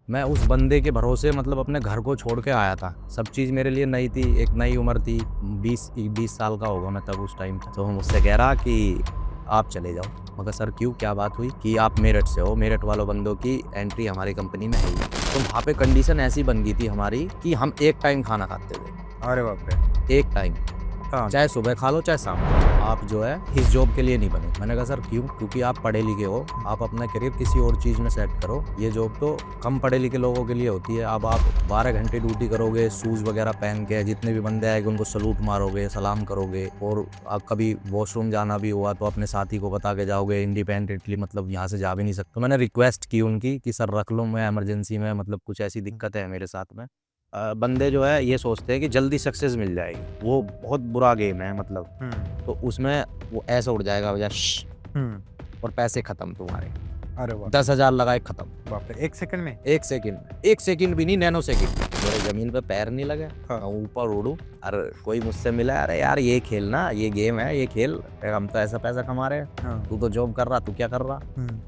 मैं उस बंदे के भरोसे मतलब अपने घर को छोड़ के आया था। सब चीज़ मेरे लिए नई थी, एक नई उम्र थी। 20 साल का होगा मैं तब उस टाइम। तो मुझसे कह रहा कि आप चले जाओ। मगर सर क्यों, क्या बात हुई? कि आप मेरठ से हो, मेरठ वालों बंदों की एंट्री हमारी कंपनी में है ही नहीं। तो वहाँ पे कंडीशन ऐसी बन गई थी हमारी कि हम एक टाइम खाना खाते थे। अरे बाप रे। एक टाइम, हाँ। चाहे सुबह खा लो चाहे शाम को। आप जो है इस जॉब के लिए नहीं बने। मैंने कहा सर क्यों? क्योंकि आप पढ़े लिखे हो, आप अपना करियर किसी और चीज़ में सेट करो। ये जॉब तो कम पढ़े लिखे लोगों के लिए होती है। अब आप 12 घंटे ड्यूटी करोगे, शूज़ वगैरह पहन के, जितने भी बंदे आएंगे उनको सलूट मारोगे, सलाम करोगे। और आप कभी वॉशरूम जाना भी हुआ तो अपने साथी को बता के जाओगे इंडिपेंडेंटली, मतलब यहाँ से जा भी नहीं सकते। तो मैंने रिक्वेस्ट की उनकी कि सर रख लो, मैं इमरजेंसी में, मतलब कुछ ऐसी दिक्कत है मेरे साथ में। बंदे जो है ये सोचते हैं कि जल्दी सक्सेस मिल जाएगी। वो बहुत बुरा गेम है मतलब। तो उसमें वो ऐसा उड़ जाएगा और पैसे खत्म तुम्हारे। अरे वाह। 10,000 लगाए खत्म। बाप रे, 1 सेकंड में? 1 सेकंड में, 1 सेकंड भी नहीं, नैनो सेकंड। मेरे जमीन पे पैर नहीं लगे, हाँ। मैं ऊपर उड़ू। अरे कोई मुझसे मिला, अरे यार ये खेलना, ये गेम है, ये खेल, हम तो ऐसा पैसा कमा रहे हैं, हाँ। तू तो जॉब कर रहा, तू क्या कर रहा?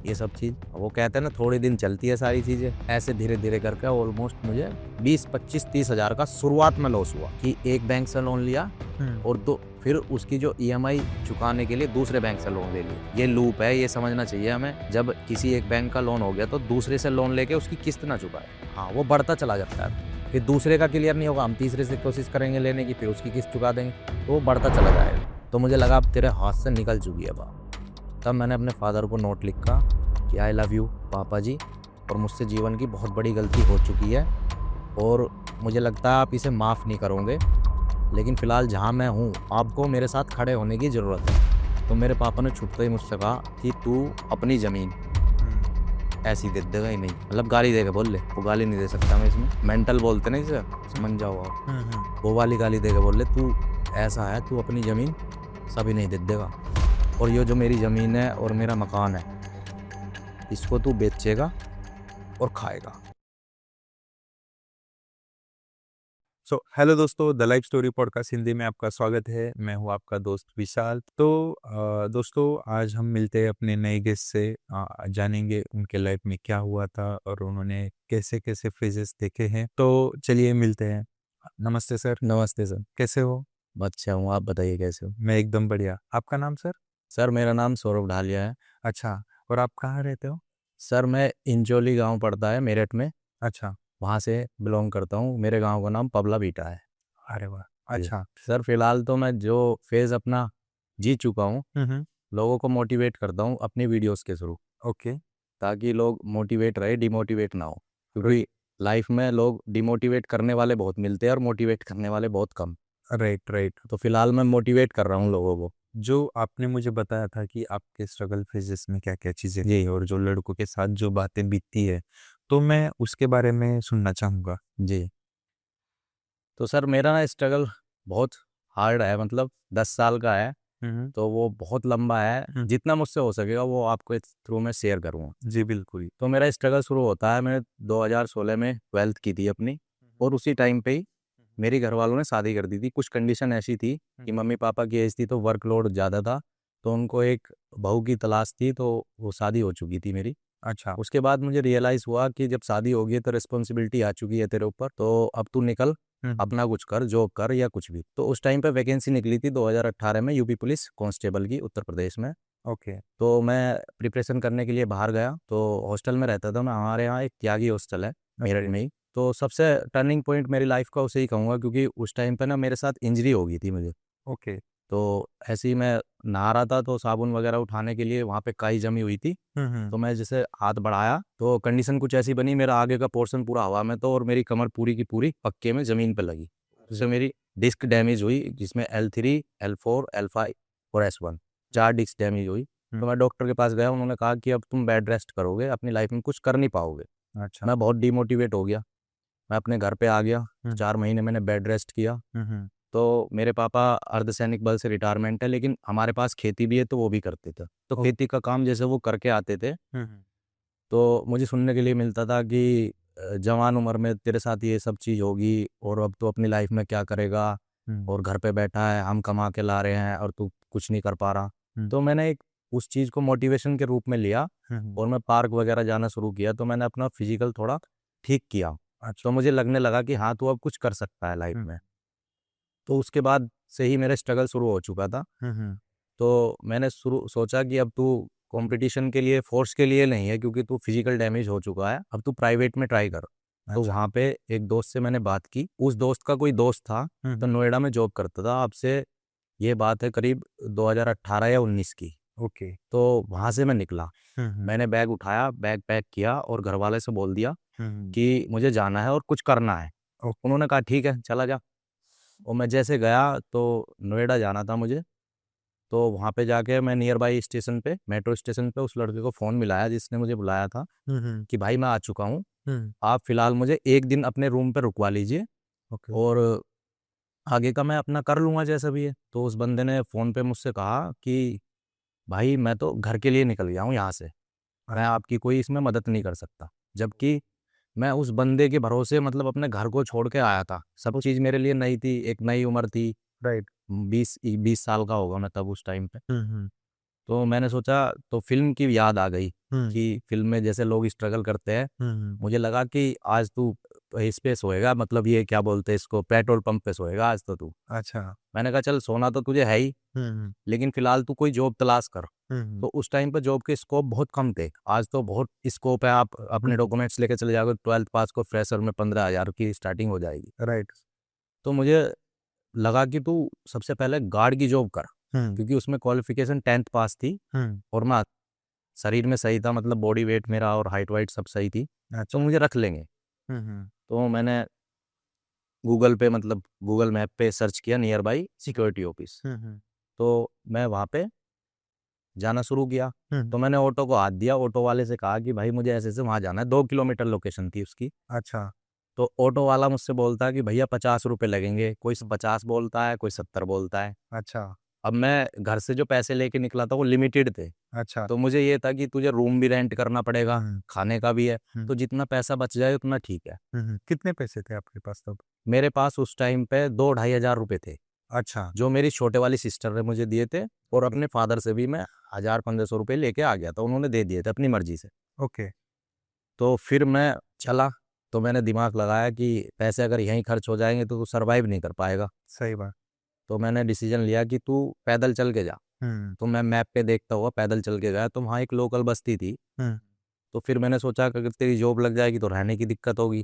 ये सब चीज वो कहते हैं ना, थोड़ी दिन चलती है सारी चीजें। ऐसे धीरे धीरे करके ऑलमोस्ट मुझे 20, 25, 30 हजार का शुरुआत में लॉस हुआ। कि एक बैंक से लोन लिया और फिर उसकी जो ईएमआई चुकाने के लिए दूसरे बैंक से लोन ले लिया। ये लूप है, ये समझना चाहिए हमें। जब किसी एक बैंक का लोन हो गया तो दूसरे से लोन लेके उसकी किस्त ना चुकाए। हाँ, वो बढ़ता चला जाता है। फिर दूसरे का क्लियर नहीं होगा, हम तीसरे से कोशिश करेंगे लेने की, फिर उसकी किस्त चुका देंगे, तो वो बढ़ता चला जाएगा। तो मुझे लगा अब तेरे हाथ से निकल चुकी है बात। तब मैंने अपने फादर को नोट लिखा कि आई लव यू पापा जी, और मुझसे जीवन की बहुत बड़ी गलती हो चुकी है और मुझे लगता है आप इसे माफ़ नहीं करोगे, लेकिन फ़िलहाल जहाँ मैं हूँ आपको मेरे साथ खड़े होने की ज़रूरत है। तो मेरे पापा ने छुटते ही मुझसे कहा कि तू अपनी ज़मीन ऐसी दे देगा ही नहीं, मतलब गाली देके बोल ले। वो गाली नहीं दे सकता मैं इसमें, मेंटल बोलते ना इसे, समझ जाओ आप। वो वाली गाली देके बोल ले, तू ऐसा है, तू अपनी ज़मीन सभी नहीं दे देगा, और ये जो मेरी ज़मीन है और मेरा मकान है इसको तू बेचेगा और खाएगा। सो हेलो दोस्तों, the life story podcast Hindi में आपका स्वागत है। मैं हूं आपका दोस्त विशाल। तो दोस्तों, आज हम मिलते हैं अपने नए गेस्ट से। जानेंगे उनके लाइफ में क्या हुआ था और उन्होंने कैसे कैसे फेजेस देखे हैं। तो चलिए मिलते हैं। नमस्ते सर। नमस्ते सर। कैसे हो? अच्छा हूँ, आप बताइए कैसे हो? मैं एकदम बढ़िया। आपका नाम सर? सर मेरा नाम सौरभ ढालिया है। अच्छा। और आप कहाँ रहते हो? सर मैं इंचोली गांव पड़ता है मेरठ में, अच्छा। वहाँ से बिलोंग करता हूँ। मेरे गांव का नाम पबला बीटा है। अरे वाह। जी अच्छा। सर, फिलहाल तो मैं जो फेज़ अपना जी चुका हूँ, हम्म। लोगों को मोटिवेट करता हूँ अपनी वीडियोस के थ्रू, ओके। ताकि लोग मोटिवेट रहे, डिमोटिवेट ना हो। क्योंकि लाइफ में लोग डिमोटिवेट करने वाले बहुत मिलते हैं और मोटिवेट करने वाले बहुत कम। Right right. तो फिलहाल मैं मोटिवेट कर रहा हूँ लोगों को। जो आपने मुझे बताया था कि आपके स्ट्रगल फेजेस में क्या-क्या चीज़ें रही और जो लड़कों के साथ जो बातें बीतती है, तो मैं उसके बारे में सुनना चाहूँगा। जी, तो सर मेरा ना स्ट्रगल बहुत हार्ड है, मतलब 10 साल का है। हुँ, हुँ। तो वो बहुत लंबा है, हुँ। जितना मुझसे हो सकेगा वो आपको इस थ्रू में शेयर करूँगा। जी, बिल्कुल। तो मेरा स्ट्रगल शुरू होता है, मैंने 2016 में 12th की थी अपनी, और उसी टाइम पे ही मेरे घर वालों ने शादी कर दी थी। कुछ कंडीशन ऐसी थी कि मम्मी पापा की एज थी तो वर्कलोड ज़्यादा था, तो उनको एक बहू की तलाश थी, तो वो शादी हो चुकी थी मेरी। अच्छा। उसके बाद मुझे रियलाइज़ हुआ कि जब शादी हो गई है तो रिस्पॉन्सिबिलिटी आ चुकी है तेरे ऊपर, तो अब तू निकल, हुँ, हुँ। अपना कुछ कर, जॉब कर या कुछ भी। तो उस टाइम पे वैकेंसी निकली थी 2018 में यूपी पुलिस कांस्टेबल की, उत्तर प्रदेश में। ओके। तो मैं प्रिपरेशन करने के लिए बाहर गया, तो हॉस्टल में रहता था मैं। हमारे यहाँ एक त्यागी हॉस्टल है मेरठ ओके। में ही। तो सबसे टर्निंग पॉइंट मेरी लाइफ का उसे ही कहूँगा, क्योंकि उस टाइम पे ना मेरे साथ इंजरी हो गई थी मुझे। ओके। तो ऐसे ही मैं नहा रहा था, तो साबुन वगैरह उठाने के लिए वहाँ पे काई जमी हुई थी। हुँ, हुँ। तो मैं जैसे हाथ बढ़ाया तो कंडीशन कुछ ऐसी बनी, मेरा आगे का पोर्शन पूरा हवा में तो, और मेरी कमर पूरी की पूरी पक्के में ज़मीन पे लगी। जिससे मेरी डिस्क डैमेज हुई, जिसमें L3, L4, L5 और S1, 4 डिस्क डैमेज हुई। हुँ। तो मैं डॉक्टर के पास गया, उन्होंने कहा कि अब तुम बेड रेस्ट करोगे, अपनी लाइफ में कुछ कर नहीं पाओगे। अच्छा। मैं बहुत डिमोटिवेट हो गया, मैं अपने घर पे आ गया। हुँ। 4 महीने मैंने बेड रेस्ट किया। हुँ, हुँ। तो मेरे पापा अर्धसैनिक बल से रिटायरमेंट है, लेकिन हमारे पास खेती भी है तो वो भी करते थे। तो ओ खेती का काम जैसे वो करके आते थे, हुँ, हुँ। तो मुझे सुनने के लिए मिलता था कि जवान उम्र में तेरे साथ ये सब चीज़ होगी और अब तू अपनी लाइफ में क्या करेगा, हुँ। और घर पे बैठा है, हम कमा के ला रहे हैं और तू कुछ नहीं कर पा रहा। हुँ। तो मैंने एक उस चीज़ को मोटिवेशन के रूप में लिया हुँ, हुँ। और मैं पार्क वगैरह जाना शुरू किया। तो मैंने अपना फिजिकल थोड़ा ठीक किया। अच्छा। तो मुझे लगने लगा कि हाँ, तू अब कुछ कर सकता है लाइफ में। तो उसके बाद से ही मेरा स्ट्रगल शुरू हो चुका था। तो मैंने शुरू सोचा कि अब तू कंपटीशन के लिए, फोर्स के लिए नहीं है, क्योंकि तू फिजिकल डैमेज हो चुका है, अब तू प्राइवेट में ट्राई कर। तो अच्छा। वहाँ पे एक दोस्त से मैंने बात की। उस दोस्त का कोई दोस्त था, तो नोएडा में जॉब करता था। अब से ये बात है करीब 2018 या 19 की। ओके। तो वहाँ से मैं निकला। मैंने बैग उठाया, बैग पैक किया और घर वाले से बोल दिया कि मुझे जाना है और कुछ करना है। ओके। उन्होंने कहा ठीक है, चला जा। और मैं जैसे गया, तो नोएडा जाना था मुझे। तो वहाँ पे जाके मैं नियर बाई स्टेशन पे, मेट्रो स्टेशन पे उस लड़के को फ़ोन मिलाया जिसने मुझे बुलाया था कि भाई मैं आ चुका हूँ, आप फ़िलहाल मुझे 1 दिन अपने रूम पे रुकवा लीजिए ओके। और आगे का मैं अपना कर लूँगा जैसा भी है। तो उस बंदे ने फ़ोन पे मुझसे कहा कि भाई मैं तो घर के लिए निकल गया हूँ यहाँ से, मैं आपकी कोई इसमें मदद नहीं कर सकता। जबकि मैं उस बंदे के भरोसे मतलब अपने घर को छोड़ के आया था। सब चीज़ मेरे लिए नई थी, एक नई उम्र थी, राइट। 20 साल का होगा मैं तब उस टाइम पे। तो मैंने सोचा, तो फ़िल्म की याद आ गई कि फ़िल्म में जैसे लोग स्ट्रगल करते हैं। मुझे लगा कि आज तू इस पे सोएगा, मतलब ये क्या बोलते हैं इसको, पेट्रोल पंप पे सोएगा आज तो तू। अच्छा। मैंने कहा चल सोना तो तुझे है ही, लेकिन फ़िलहाल तू कोई जॉब तलाश कर। तो उस टाइम पे जॉब के स्कोप बहुत कम थे। आज तो बहुत स्कोप है, आप अपने डॉक्यूमेंट्स लेके चले जाओगे, 12th पास को फ्रेशर में 15,000 की स्टार्टिंग हो जाएगी। राइट। तो मुझे लगा कि तू सबसे पहले गार्ड की जॉब कर, क्योंकि उसमें क्वालिफिकेशन 10th पास थी और मैं शरीर में सही था, मतलब बॉडी वेट मेरा और हाइट वाइट सब सही थी, तो अच्छा। मुझे रख लेंगे। तो मैंने गूगल पे, मतलब गूगल मैप पे सर्च किया नियर बाई सिक्योरिटी ऑफिस। तो मैं वहाँ पे जाना शुरू किया। तो मैंने ऑटो को हाथ दिया, ऑटो वाले से कहा कि भाई मुझे ऐसे ऐसे वहाँ जाना है, 2 किलोमीटर लोकेशन थी उसकी। अच्छा। तो ऑटो वाला मुझसे बोलता है कि भैया 50 रुपये लगेंगे, कोई 50 बोलता है, कोई 70 बोलता है। अच्छा। अब मैं घर से जो पैसे लेके निकला था वो लिमिटेड थे। अच्छा। तो मुझे ये था कि तुझे रूम भी रेंट करना पड़ेगा, हम्म। खाने का भी है, हम्म। तो जितना पैसा बच जाए उतना ठीक है। कितने पैसे थे आपके पास तब? मेरे पास उस टाइम पे 2-2,500 रुपये थे, अच्छा। जो मेरी छोटे वाली सिस्टर ने मुझे दिए थे, और अपने फादर से भी मैं 1,000-1,500 रुपये लेके आ गया था, उन्होंने दे दिए थे अपनी मर्जी से। ओके। तो फिर मैं चला। तो मैंने दिमाग लगाया कि पैसे अगर यहीं खर्च हो जाएंगे तो तू सर्वाइव नहीं कर पाएगा। सही बात। तो मैंने डिसीजन लिया कि तू पैदल चल के जा। तो मैं मैप पे देखता हुआ पैदल चल के गया, तो वहाँ एक लोकल बस्ती थी। तो फिर मैंने सोचा कि अगर तेरी जॉब लग जाएगी तो रहने की दिक्कत होगी,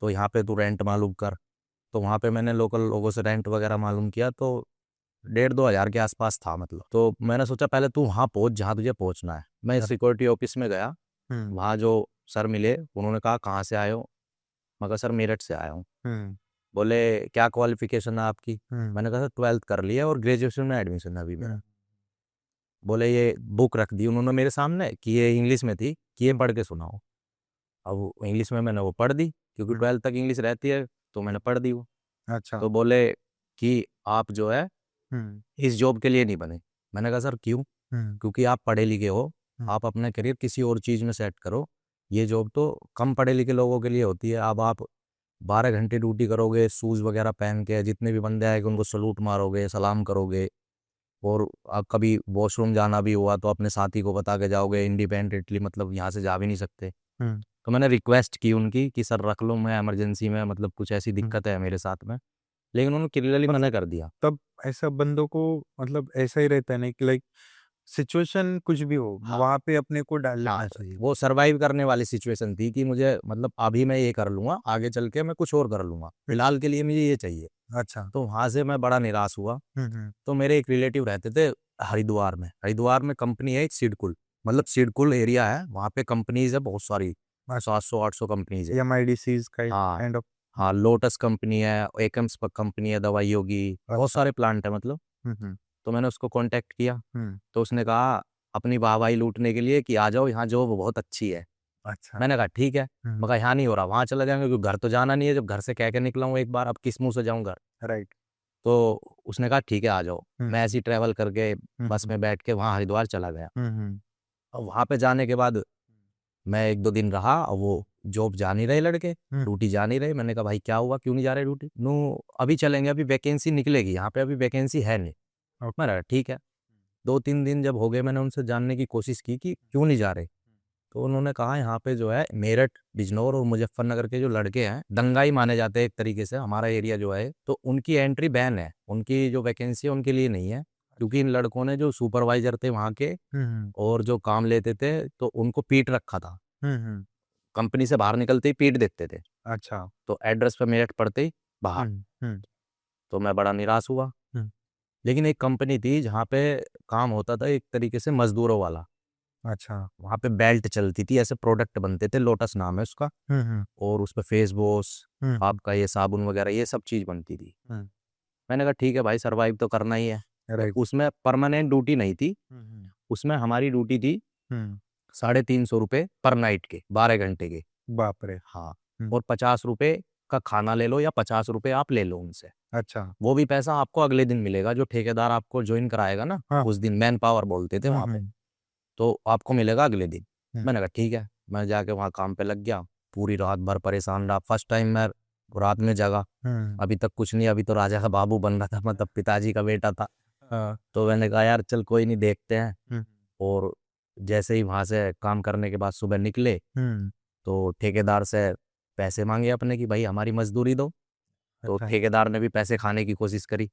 तो यहाँ पे तू रेंट मालूम कर। तो वहाँ पे मैंने लोकल लोगों से रेंट वगैरह मालूम किया, तो 1,500-2,000 के आसपास था मतलब। तो मैंने सोचा पहले तू वहाँ पहुँच जहाँ तुझे पहुँचना है। मैं सिक्योरिटी ऑफिस में गया, वहाँ जो सर मिले उन्होंने कहा कहाँ से आए हो? मैं कहा सर मेरठ से आया हूँ। बोले क्या क्वालिफिकेशन है आपकी? मैंने कहा सर 12th कर लिया और ग्रेजुएशन में एडमिशन है अभी मेरा। बोले ये बुक रख दी उन्होंने मेरे सामने कि ये इंग्लिश में थी, कि ये पढ़ के सुनाओ। अब इंग्लिश में मैंने वो पढ़ दी, क्योंकि 12th तक इंग्लिश रहती है, तो मैंने पढ़ दी वो। अच्छा। तो बोले कि आप जो है इस जॉब के लिए नहीं बने। मैंने कहा सर क्यों? क्योंकि आप पढ़े लिखे हो, आप अपना करियर किसी और चीज़ में सेट करो, ये जॉब तो कम पढ़े लिखे लोगों के लिए होती है। अब आप 12 घंटे ड्यूटी करोगे, शूज़ वगैरह पहन के, जितने भी बंदे आएंगे उनको सलूट मारोगे, सलाम करोगे, और आप कभी वॉशरूम जाना भी हुआ तो अपने साथी को बता के जाओगे इंडिपेंडेंटली, मतलब यहाँ से जा भी नहीं सकते। तो मैंने रिक्वेस्ट की उनकी कि सर रख लो, मैं इमरजेंसी में, मतलब कुछ ऐसी दिक्कत है मेरे साथ में, लेकिन उन्होंने क्लियरली मना कर दिया। तब ऐसा बंदों को मतलब ऐसा ही रहता है ना कि लाइक सिचुएशन कुछ भी हो हाँ। वहाँ पे अपने को डाल लेना हाँ, चाहिए। वो सर्वाइव करने वाली सिचुएशन थी कि मुझे, मतलब अभी मैं ये कर लूँगा, आगे चल के मैं कुछ और कर लूँगा, फिलहाल के लिए मुझे ये चाहिए। अच्छा। तो वहाँ से मैं बड़ा निराश हुआ। तो मेरे एक रिलेटिव रहते थे हरिद्वार में। हरिद्वार में कंपनी है एक सिडकुल, मतलब सिडकुल एरिया है, वहाँ पे कंपनीज़ है बहुत सारी, 700-800 कंपनीज़ है। एमआईडीसीज हाँ, काइंड ऑफ। हाँ, लोटस कंपनी है, एकम्स कंपनी है दवाइयों की, बहुत अच्छा। सारे प्लांट है मतलब। तो मैंने उसको कॉन्टैक्ट किया, तो उसने कहा अपनी वाहवाही लूटने के लिए कि आ जाओ यहाँ जॉब बहुत अच्छी है। अच्छा। मैंने कहा ठीक है। मैं कहा यहाँ नहीं हो रहा, वहाँ चला जाएंगे, क्योंकि घर तो जाना नहीं है, जब घर से कह के निकला हूँ एक बार, अब किस मुंह से जाऊँ घर। राइट। तो उसने कहा ठीक है आ जाओ। मैं ऐसे ही ट्रैवल करके बस में बैठ के वहाँ हरिद्वार चला गया। और वहाँ पे जाने के बाद मैं 1-2 दिन रहा, और वो जॉब जा नहीं रहे लड़के, ड्यूटी जा नहीं रहे। मैंने कहा भाई क्या हुआ, क्यों नहीं जा रहे ड्यूटी? नो, अभी चलेंगे, अभी वैकेंसी निकलेगी, यहाँ पे अभी वैकेंसी है नहीं। मैं कहा ठीक है। 2-3 दिन जब हो गए, मैंने उनसे जानने की कोशिश की कि क्यों नहीं जा रहे, तो उन्होंने कहा यहाँ पे जो है मेरठ, बिजनौर और मुजफ्फरनगर के जो लड़के हैं दंगाई माने जाते हैं एक तरीके से, हमारा एरिया जो है, तो उनकी एंट्री बैन है, उनकी जो वैकेंसी है उनके लिए नहीं है, क्योंकि इन लड़कों ने जो सुपरवाइजर थे वहाँ के और जो काम लेते थे तो उनको पीट रखा था, कंपनी से बाहर निकलते ही पीट देते थे। अच्छा। तो एड्रेस पे मेरठ पड़ते ही बाहर। तो मैं बड़ा निराश हुआ। लेकिन एक कंपनी थी जहाँ पे काम होता था एक तरीके से मजदूरों वाला। अच्छा। वहाँ पे बेल्ट चलती थी, ऐसे प्रोडक्ट बनते थे, लोटस नाम है उसका, और उस पे फेस वॉश, आपका ये साबुन वगैरह ये सब चीज़ बनती थी। मैंने कहा ठीक है भाई, सरवाइव तो करना ही है। राइट। उसमें परमानेंट ड्यूटी नहीं थी, उसमें हमारी ड्यूटी थी 350 रुपये पर नाइट के, 12 घंटे के। बाप रे। हाँ, और 50 रुपये का खाना ले लो या 50 रुपये आप ले लो उनसे, अच्छा। वो भी पैसा आपको अगले दिन मिलेगा, जो ठेकेदार आपको ज्वाइन कराएगा ना, हाँ। उस दिन मैन पावर बोलते थे वहाँ पे, तो आपको मिलेगा अगले दिन। मैंने कहा ठीक है, मैं जाके वहाँ काम पे लग गया, पूरी रात भर परेशान रहा। फर्स्ट टाइम मैं रात में जगा, अभी तक कुछ नहीं, अभी तो राजा का बाबू बन रहा था, मतलब पिताजी का बेटा था। तो मैंने कहा यार चल कोई नहीं, देखते हैं। और जैसे ही वहाँ से काम करने के बाद सुबह निकले तो ठेकेदार से पैसे मांगे अपने कि भाई हमारी मजदूरी दो। तो अच्छा। ठेकेदार ने भी पैसे खाने की कोशिश करी,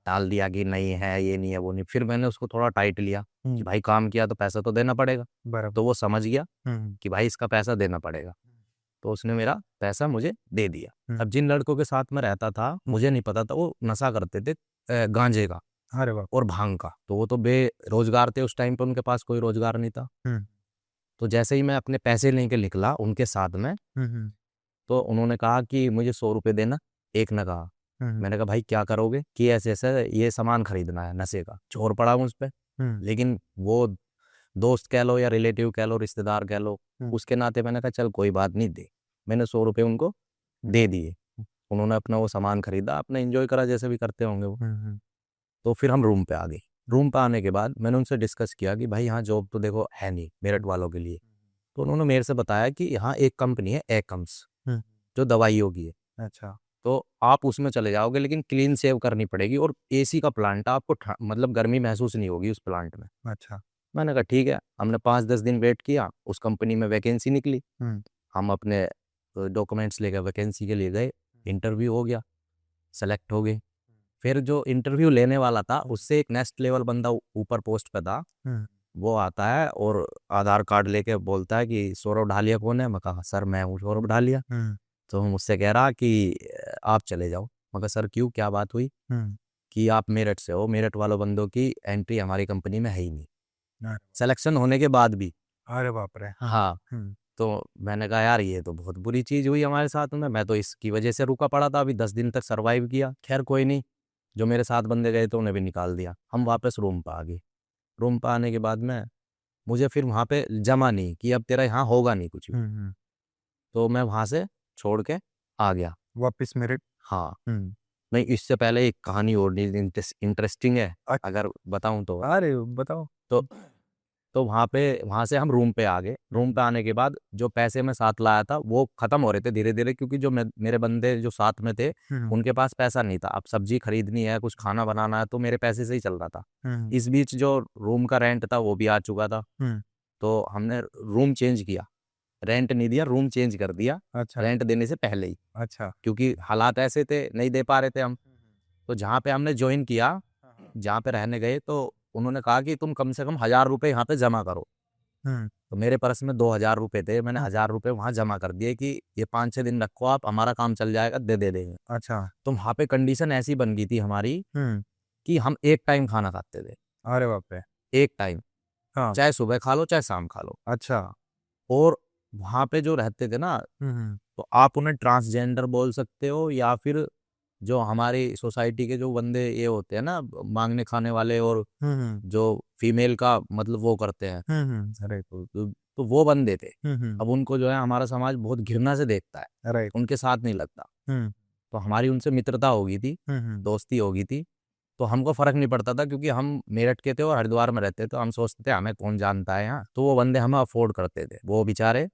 टाल दिया कि नहीं है, ये नहीं है, वो नहीं। फिर मैंने उसको थोड़ा टाइट लिया कि भाई काम किया तो पैसा तो देना पड़ेगा। बराबर। तो वो समझ गया कि भाई इसका पैसा देना पड़ेगा, तो उसने मेरा पैसा मुझे दे दिया। अब जिन लड़कों के साथ में रहता था मुझे नहीं पता था वो नशा करते थे गांजे का अरे बाप। और भांग का, तो वो तो बेरोजगार थे उस टाइम पे, उनके पास कोई रोजगार नहीं था। तो जैसे ही मैं अपने पैसे लेके निकला उनके साथ में, तो उन्होंने कहा कि मुझे 100 रुपये देना। एक ने कहा, मैंने कहा भाई क्या करोगे? कि ऐसे ऐसे ये सामान खरीदना है नशे का। चोर पड़ा हूँ उस पर, लेकिन वो दोस्त कह लो या रिलेटिव कह लो, रिश्तेदार कह लो, उसके नाते मैंने कहा चल कोई बात नहीं, दे। मैंने 100 रुपये उनको दे दिए। उन्होंने अपना वो सामान खरीदा, अपना एंजॉय करा जैसे भी करते होंगे वो। तो फिर हम रूम पे आ गए। रूम पे आने के बाद मैंने उनसे डिस्कस किया कि भाई यहाँ जॉब तो देखो है नहीं मेरठ वालों के लिए। तो उन्होंने मेरे से बताया कि यहाँ एक कंपनी है एकम्स, जो दवाइयों की है। अच्छा। तो आप उसमें चले जाओगे, लेकिन क्लीन सेव करनी पड़ेगी, और एसी का प्लांट है, आपको मतलब गर्मी महसूस नहीं होगी उस प्लांट में। अच्छा। मैंने कहा ठीक है। हमने 5-10 दिन वेट किया, उस कंपनी में वैकेंसी निकली। हम अपने डॉक्यूमेंट्स लेकर वैकेंसी के लिए गए, इंटरव्यू हो गया, सेलेक्ट हो गए। फिर जो इंटरव्यू लेने वाला था उससे एक नेक्स्ट लेवल बंदा ऊपर पोस्ट पे था, वो आता है और आधार कार्ड लेके बोलता है कि सौरभ ढालिया कौन है? मैं कहा सर मैं हूँ सौरभ ढालिया। तो मुझसे कह रहा कि आप चले जाओ। मगर सर क्यों, क्या बात हुई? कि आप मेरठ से हो, मेरठ वालों बंदों की एंट्री हमारी कंपनी में है ही नहीं, सिलेक्शन होने के बाद भी। अरे बाप रे। हाँ। तो मैंने कहा यार ये तो बहुत बुरी चीज़ हुई हमारे साथ में, मैं तो इसकी वजह से रुका पड़ा था, अभी 10 दिन तक सरवाइव किया। खैर कोई नहीं, जो मेरे साथ बंदे गए थे उन्हें भी निकाल दिया। हम वापस रूम पर आ गए। रूम पर आने के बाद में मुझे फिर वहाँ पे जमा नहीं कि अब तेरा यहाँ होगा नहीं कुछ भी, तो मैं वहाँ से छोड़ के आ गया वापस मेरठ। हाँ। नहीं, इससे पहले एक कहानी और इंटरेस्टिंग है, अगर बताऊं तो। अरे बताओ। तो वहाँ से हम रूम पे आ गए। रूम पे आने के बाद जो पैसे मैं साथ लाया था वो खत्म हो रहे थे धीरे धीरे, क्योंकि जो मेरे बंदे जो साथ में थे उनके पास पैसा नहीं था। अब सब्जी खरीदनी है, कुछ खाना बनाना है, तो मेरे पैसे से ही चल रहा था। इस बीच जो रूम का रेंट था वो भी आ चुका था। तो हमने रूम चेंज किया, रेंट नहीं दिया, रूम चेंज कर दिया। अच्छा। रेंट देने से पहले ही, अच्छा। क्योंकि हालात ऐसे थे नहीं दे पा रहे थे हम। तो जहाँ पे हमने ज्वाइन किया, जहाँ पे रहने गए, तो उन्होंने कहा कि तुम कम से कम 1000 रुपये यहाँ पे जमा करो। तो मेरे पर्स में 2000 रुपये थे, मैंने 1000 रुपये वहाँ जमा कर दिए कि ये 5-6 दिन रखो आप, हमारा काम चल जाएगा, दे देंगे। अच्छा। तो वहाँ पे कंडीशन ऐसी बन गई थी हमारी कि हम एक टाइम खाना खाते थे, अरे बाप रे। एक टाइम, हाँ। चाहे सुबह खा लो चाहे शाम खा लो। अच्छा। और वहाँ पे जो रहते थे ना, तो आप उन्हें ट्रांसजेंडर बोल सकते हो, या फिर जो हमारी सोसाइटी के जो बंदे ये होते हैं ना मांगने खाने वाले, और जो फीमेल का मतलब वो करते हैं, राइट। तो वो बंदे थे। अब उनको जो है हमारा समाज बहुत घृणा से देखता है, राइट। उनके साथ नहीं लगता। तो हमारी उनसे मित्रता हो गई थी, दोस्ती हो गई थी। तो हमको फर्क नहीं पड़ता था, क्योंकि हम मेरठ के थे और हरिद्वार में रहते, तो हम सोचते थे हमें कौन जानता है यहाँ। तो वो बंदे हमें अफोर्ड करते थे, वो बेचारे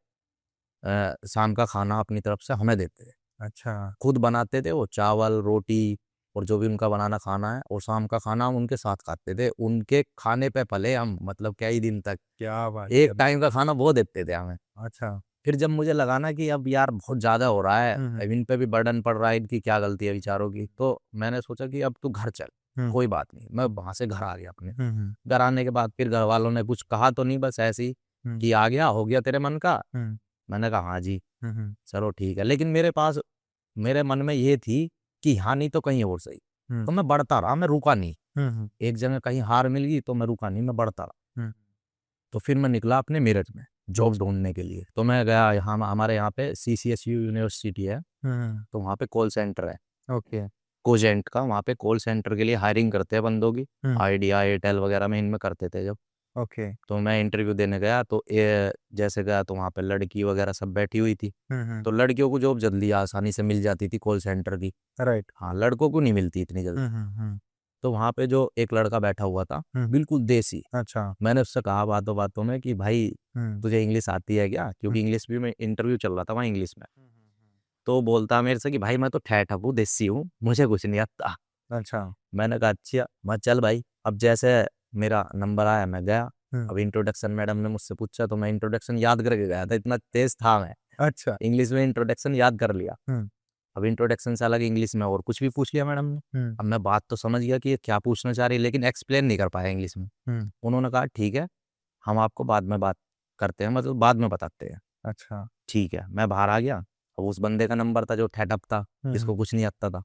शाम का खाना अपनी तरफ से हमें देते थे, अच्छा। खुद बनाते थे वो, चावल रोटी और जो भी उनका बनाना खाना है, और शाम का खाना हम उनके साथ खाते थे। उनके खाने पे पले हम, मतलब कई दिन तक क्या बात एक है। टाइम का खाना वो देते थे हमें। अच्छा। फिर जब मुझे लगा ना कि अब यार बहुत ज़्यादा हो रहा है, हम्म, अब इन पे भी बर्डन पड़ रहा है, इनकी क्या गलती है बेचारों की, तो मैंने सोचा कि अब तू घर चल, हम्म, कोई बात नहीं। मैं वहाँ से घर आ गया अपने। हम्म, घर आने के बाद फिर घर वालों ने कुछ कहा तो नहीं, बस ऐसे ही हम्म, कि आ गया, हो गया तेरे मन का। हम्म, मैंने कहा हाँ जी, हम्म, चलो ठीक है। लेकिन मेरे मन में ये थी कि यहाँ नहीं तो कहीं और सही। हम्म, तो मैं बढ़ता रहा, मैं रुका नहीं। हम्म, एक जगह कहीं हार मिल गई तो मैं रुका नहीं, मैं बढ़ता रहा। हम्म, तो फिर मैं निकला अपने मेरठ में जॉब ढूंढने के लिए। तो मैं गया, यहाँ हमारे यहाँ पे CCSU यूनिवर्सिटी है, हम्म, तो वहाँ पे कॉल सेंटर है ओके। कोजेंट का। वहाँ पे कॉल सेंटर के लिए हायरिंग करते हैं बंदों की। हम्म, आइडिया, एयरटेल वगैरह में इनमें करते थे जब। ओके। तो मैं इंटरव्यू देने गया, तो जैसे गया तो वहाँ पे लड़की वगैरह सब बैठी हुई थी। हम्म, तो लड़कियों को जॉब जल्दी आसानी से मिल जाती थी कॉल सेंटर की। राइट। हाँ, लड़कों को नहीं मिलती इतनी जल्दी। हम्म, तो वहाँ पे जो एक लड़का बैठा हुआ था, हम्म, बिल्कुल देसी। अच्छा। मैंने उससे कहा बातों बातों में कि भाई हम्म, तुझे इंग्लिश आती है क्या, क्योंकि इंग्लिश भी में इंटरव्यू चल रहा था वहाँ इंग्लिश में। तो बोलता मेरे से कि भाई मैं तो ठहठ हूँ, देसी हूँ, मुझे कुछ नहीं आता। अच्छा। मैंने कहा अच्छा, मैं चल भाई। अब जैसे मेरा नंबर आया, मैं गया। हम्म, अब इंट्रोडक्शन मैडम ने मुझसे पूछा, तो मैं इंट्रोडक्शन याद करके गया था, इतना तेज था मैं। अच्छा। इंग्लिश में इंट्रोडक्शन याद कर लिया। हम्म, अब इंट्रोडक्शन से अलग इंग्लिश में और कुछ भी पूछ लिया मैडम ने। हम्म, अब मैं बात तो समझ गया कि ये क्या पूछना चाह रही है, लेकिन एक्सप्लेन नहीं कर पाया इंग्लिश में। हम्म, उन्होंने कहा ठीक है, हम आपको बाद में बात करते हैं, मतलब बाद में बताते हैं। अच्छा। ठीक है, मैं बाहर आ गया। अब उस बंदे का नंबर था जो ठेठअप था, हम्म, जिसको कुछ नहीं आता था,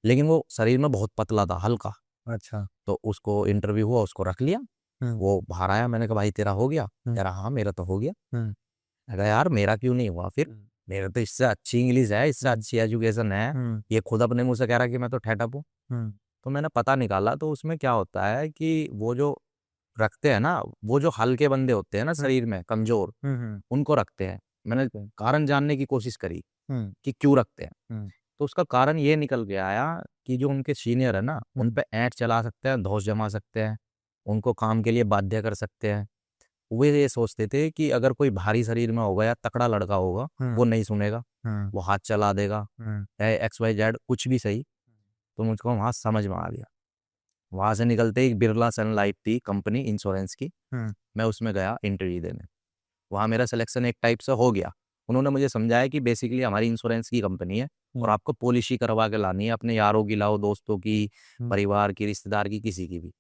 लेकिन वो शरीर में बहुत पतला था, हल्का। अच्छा। तो उसको इंटरव्यू हुआ, उसको रख लिया। हम्म, वो बाहर आया, मैंने कहा भाई तेरा हो गया? हम्म, कह रहा हाँ मेरा तो हो गया। हम्म, मैं कहा यार मेरा क्यों नहीं हुआ फिर? हम्म, मेरा तो इससे अच्छी इंग्लिश है, इससे हम्म, अच्छी एजुकेशन है। हम्म, ये खुद अपने मुंह से कह रहा है कि मैं तो ठेठअप हूँ। हम्म, तो मैंने पता निकाला, तो उसमें क्या होता है कि वो जो रखते हैं ना, वो जो हल्के बंदे होते हैं ना हम्म, शरीर में, कमजोर, हम्म, उनको रखते हैं। मैंने ओके। कारण जानने की कोशिश करी हम्म, कि क्यों रखते हैं। हम्म, तो उसका कारण ये निकल के आया कि जो उनके सीनियर है ना, उन हम्म, पे ऐंठ चला सकते हैं, धौंस जमा सकते हैं, उनको काम के लिए बाध्य कर सकते हैं। वे ये सोचते थे कि अगर कोई भारी शरीर में होगा या तकड़ा लड़का होगा, हम्म, वो नहीं सुनेगा, हम्म, वो हाथ चला देगा, हम्म, चाहे XYZ कुछ भी सही। तो मुझको वहाँ समझ में आ गया। वहाँ से निकलते ही बिरला सन लाइफ थी कंपनी इंश्योरेंस की, हम्म, मैं उसमें गया इंटरव्यू देने। वहाँ मेरा सिलेक्शन एक टाइप से हो गया। उन्होंने मुझे समझाया कि बेसिकली हमारी इंश्योरेंस की कंपनी है, और हम्म, आपको पॉलिसी करवा के लानी है, अपने यारों की लाओ, दोस्तों की, हम्म, परिवार की, रिश्तेदार की, किसी की भी।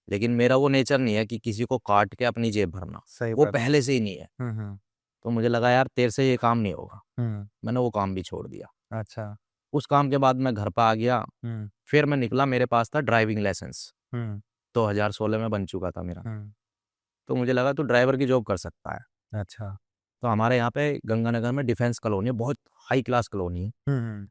लेकिन मेरा वो नेचर नहीं है कि किसी को काट के अपनी जेब भरना, सही वो बात। पहले से ही नहीं है। हम्म, तो मुझे लगा यार तेरे से ये काम नहीं होगा। हम्म, मैंने वो काम भी छोड़ दिया। अच्छा। उस काम के बाद मैं घर पर आ गया। हम्म, फिर मैं निकला, मेरे पास था ड्राइविंग लाइसेंस, हम्म, 2016 में बन चुका था मेरा। हम्म, तो मुझे लगा तू ड्राइवर की जॉब कर सकता है। अच्छा। तो हमारे यहाँ पे गंगानगर में डिफेंस कॉलोनी है, बहुत हाई क्लास कॉलोनी है। हम्म,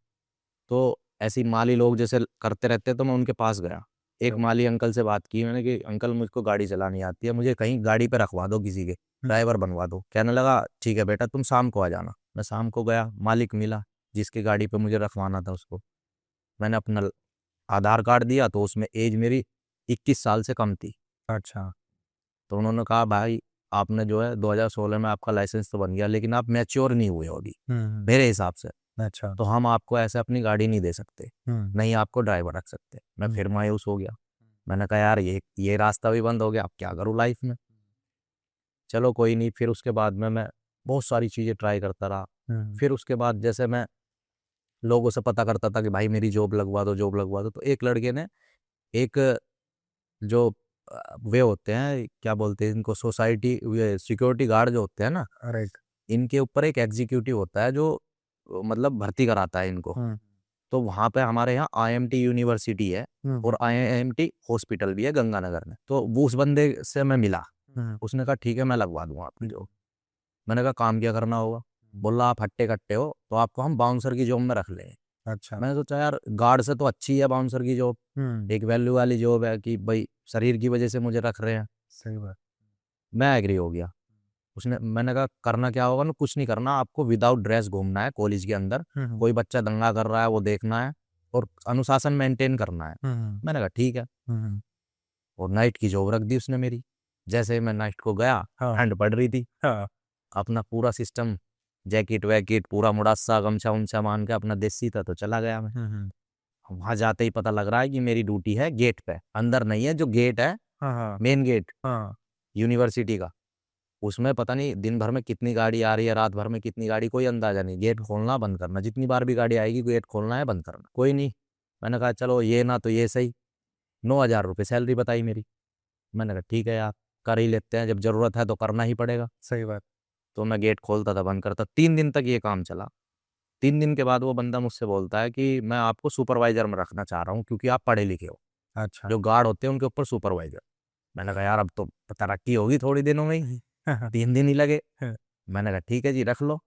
तो ऐसी माली लोग जैसे करते रहते हैं, तो मैं उनके पास गया। एक ओके। माली अंकल से बात की मैंने कि अंकल मुझको गाड़ी चलानी आती है, मुझे कहीं गाड़ी पे रखवा दो, किसी के हम्म, ड्राइवर बनवा दो। कहने लगा ठीक है बेटा, तुम शाम को आ जाना। मैं शाम को गया, मालिक मिला जिसकी गाड़ी पे मुझे रखवाना था उसको। मैंने अपना आधार कार्ड दिया, तो उसमें एज मेरी 21 साल से कम थी। अच्छा। तो उन्होंने कहा भाई आपने जो है 2016 में आपका लाइसेंस तो बन गया, लेकिन आप मैच्योर नहीं हुए हो अभी हम्म, मेरे हिसाब से। अच्छा। तो हम आपको ऐसे अपनी गाड़ी नहीं दे सकते, हम्म, नहीं आपको ड्राइवर रख सकते। मैं हम्म, फिर मायूस हो गया। मैंने कहा यार ये रास्ता भी बंद हो गया, अब क्या करूँ लाइफ में। चलो कोई नहीं, फिर उसके बाद में मैं बहुत सारी चीज़ें ट्राई करता रहा। हम्म, फिर उसके बाद जैसे मैं लोगों से पता करता था कि भाई मेरी जॉब लगवा दो, जॉब लगवा दो। तो एक लड़के ने, एक जो वे होते हैं, क्या बोलते हैं इनको, सोसाइटी, सिक्योरिटी गार्ड जो होते हैं ना, राइट। इनके ऊपर एक एग्जीक्यूटिव होता है जो मतलब भर्ती कराता है इनको। हम्म, तो वहाँ पे हमारे यहाँ IMT यूनिवर्सिटी है, हम्म, और IMT हॉस्पिटल भी है गंगानगर में। तो वो उस बंदे से मैं मिला। हम्म, उसने कहा ठीक है मैं लगवा दूंगा आपकी जॉब। मैंने कहा काम क्या करना होगा? बोला आप हट्टे कट्टे हो, तो आपको हम बाउंसर की जॉब में रख लें। अच्छा। मैंने सोचा यार गार्ड से तो अच्छी है बाउंसर की जॉब, हम्म, एक वैल्यू वाली जॉब है कि भाई शरीर की वजह से मुझे रख रहे हैं। सही बात। मैं एग्री हो गया। उसने, मैंने कहा करना क्या होगा ना, कुछ नहीं करना, आपको विदाउट ड्रेस घूमना है कॉलेज के अंदर, हम्म, कोई बच्चा दंगा कर रहा है वो देखना है, और अनुशासन मेंटेन करना है। हम्म, मैंने कहा ठीक है। हम्म, और नाइट की जॉब रख दी उसने मेरी। जैसे ही मैं नाइट को गया, हाँ, ठंड पड़ रही थी, हाँ, अपना पूरा सिस्टम, जैकेट वैकेट पूरा मुड़ासा, गमछा उमछा मान के अपना देसी था, तो चला गया मैं। हम्म, वहां जाते ही पता लग रहा है कि मेरी ड्यूटी है गेट पे, अंदर नहीं है, जो गेट है हाँ हाँ मेन गेट हाँ यूनिवर्सिटी का, उसमें पता नहीं दिन भर में कितनी गाड़ी आ रही है, रात भर में कितनी गाड़ी, कोई अंदाजा नहीं। गेट खोलना बंद करना, जितनी बार भी गाड़ी आएगी गेट खोलना है बंद करना, कोई नहीं। मैंने कहा चलो ये ना तो ये सही। 9,000 रुपये सैलरी बताई मेरी। मैंने कहा ठीक है यार, कर ही लेते हैं, जब जरूरत है तो करना ही पड़ेगा। सही बात। तो मैं गेट खोलता था बंद करता, 3 दिन तक ये काम चला। 3 दिन के बाद वो बंदा मुझसे बोलता है कि मैं आपको सुपरवाइजर में रखना चाह रहा हूँ क्योंकि आप पढ़े लिखे हो। अच्छा। जो गार्ड होते हैं उनके ऊपर सुपरवाइजर। मैंने कहा यार अब तो तरक्की होगी थोड़ी दिनों में ही, 3 दिन ही लगे। हाँ। मैंने कहा ठीक है जी रख लो।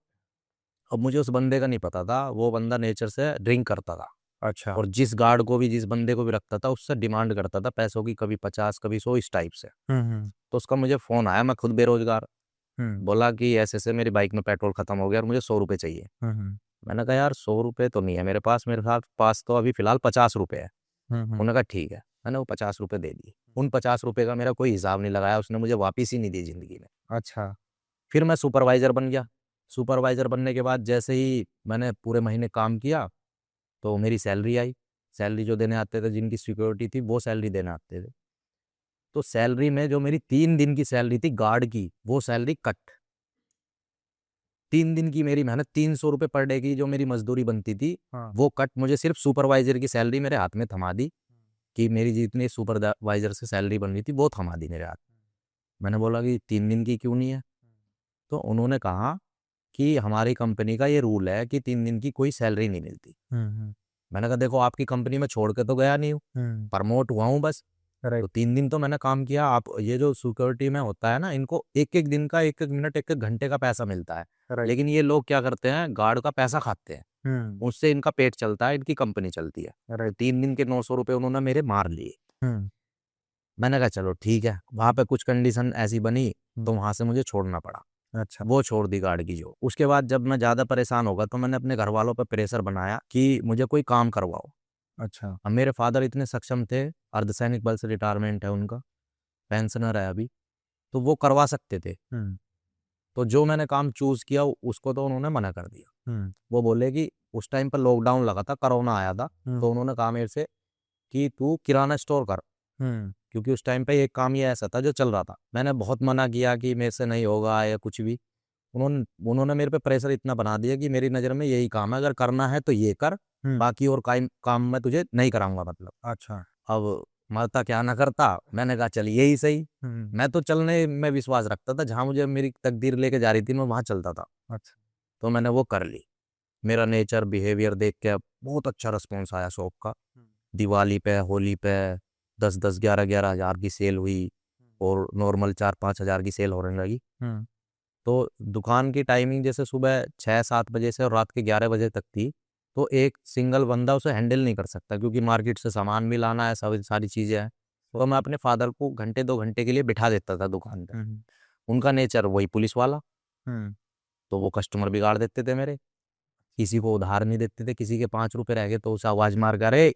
अब मुझे उस बंदे का नहीं पता था, वो बंदा नेचर से ड्रिंक करता था, अच्छा। और जिस गार्ड को भी, जिस बंदे को भी रखता था उससे डिमांड करता था पैसों की, कभी 50 कभी 100 इस टाइप से। हम्म तो उसका मुझे फ़ोन आया, मैं खुद बेरोजगार, हम्म बोला कि ऐसे ऐसे मेरी बाइक में पेट्रोल खत्म हो गया और मुझे 100 रुपये चाहिए। हम्म मैंने कहा यार 100 रुपये तो नहीं है मेरे पास, मेरे साथ पास तो अभी फ़िलहाल 50 रुपये है। हम्म उन्होंने कहा ठीक है। मैंने वो 50 रुपये दे दिए। उन 50 रुपये का मेरा कोई हिसाब नहीं लगाया उसने, मुझे वापिस ही नहीं दी ज़िंदगी में। अच्छा। फिर मैं सुपरवाइज़र बन गया। सुपरवाइज़र बनने के बाद जैसे ही मैंने पूरे महीने काम किया तो मेरी सैलरी आई। सैलरी जो देने आते थे, जिनकी सिक्योरिटी थी वो सैलरी देने आते थे। तो सैलरी में जो मेरी 3 दिन की सैलरी थी गार्ड की, वो सैलरी कट। 3 दिन की मेरी मेहनत, 300 रुपये पर डे की जो मेरी मजदूरी बनती थी, हाँ। वो कट। मुझे सिर्फ सुपरवाइजर की सैलरी मेरे हाथ में थमा दी, कि मेरी जितनी सुपरवाइजर से सैलरी बन रही थी वो थमा दी मेरे हाथ। मैंने बोला कि 3 दिन की क्यों नहीं है? तो उन्होंने कहा कि हमारी कंपनी का ये रूल है कि 3 दिन की कोई सैलरी नहीं मिलती। हम्म मैंने कहा देखो आपकी कंपनी में छोड़ के तो गया नहीं हूँ, हम्म प्रमोट हुआ हूँ बस। तो राइट। 3 दिन तो मैंने काम किया। आप ये जो सिक्योरिटी में होता है ना, इनको एक एक दिन का, एक एक मिनट, एक एक घंटे का पैसा मिलता है। राइट। लेकिन ये लोग क्या करते हैं, गार्ड का पैसा खाते हैं, हम्म उससे इनका पेट चलता है, इनकी कंपनी चलती है। तो राइट। 3 दिन के 900 रुपये उन्होंने मेरे मार लिए। हम्म मैंने कहा चलो ठीक है, वहाँ पे कुछ कंडीशन ऐसी बनी तो वहाँ से मुझे छोड़ना पड़ा। अच्छा। वो छोड़ दी गार्ड की जो। उसके बाद जब मैं ज़्यादा परेशान होगा तो मैंने अपने घर वालों पर प्रेशर बनाया कि मुझे कोई काम करवाओ। अच्छा। अब मेरे फादर इतने सक्षम थे, अर्धसैनिक बल से रिटायरमेंट है उनका, पेंशनर है अभी, तो वो करवा सकते थे। हम्म तो जो मैंने काम चूज़ किया उसको तो उन्होंने मना कर दिया। हम्म वो बोले कि उस टाइम पर लॉकडाउन लगा था, कोरोना आया था, तो उन्होंने कहा मेरे से कि तू किराना स्टोर कर, हम्म क्योंकि उस टाइम पे एक काम ये ऐसा था जो चल रहा था। मैंने बहुत मना किया कि मेरे से नहीं होगा या कुछ भी। उन्होंने उन्होंने मेरे पे प्रेशर इतना बना दिया कि मेरी नज़र में यही काम है, अगर करना है तो ये कर, बाकी और काम मैं तुझे नहीं कराऊंगा मतलब। अच्छा। अब मरता क्या ना करता, मैंने कहा चल यही सही। हम्म मैं तो चलने में विश्वास रखता था, जहाँ मुझे मेरी तकदीर लेके जा रही थी मैं वहाँ चलता था। अच्छा। तो मैंने वो कर ली। मेरा नेचर बिहेवियर देख के बहुत अच्छा रिस्पॉन्स आया शॉप का। दिवाली पे, होली पे 10-10, 11-11 हज़ार की सेल हुई, और नॉर्मल 4-5 हज़ार की सेल होने लगी। हम्म तो दुकान की टाइमिंग जैसे सुबह 6-7 बजे से और रात के 11 बजे तक थी। तो एक सिंगल बंदा उसे हैंडल नहीं कर सकता, क्योंकि मार्केट से सामान भी लाना है, सब सारी चीज़ें हैं। तो मैं अपने फादर को घंटे 2 घंटे के लिए बिठा देता था दुकान पे। हम्म उनका नेचर वही पुलिस वाला, हम्म तो वो कस्टमर बिगाड़ देते थे मेरे। किसी को उधार नहीं देते थे, किसी के 5 रुपए रह गए तो उसे आवाज़ मार कर, अरे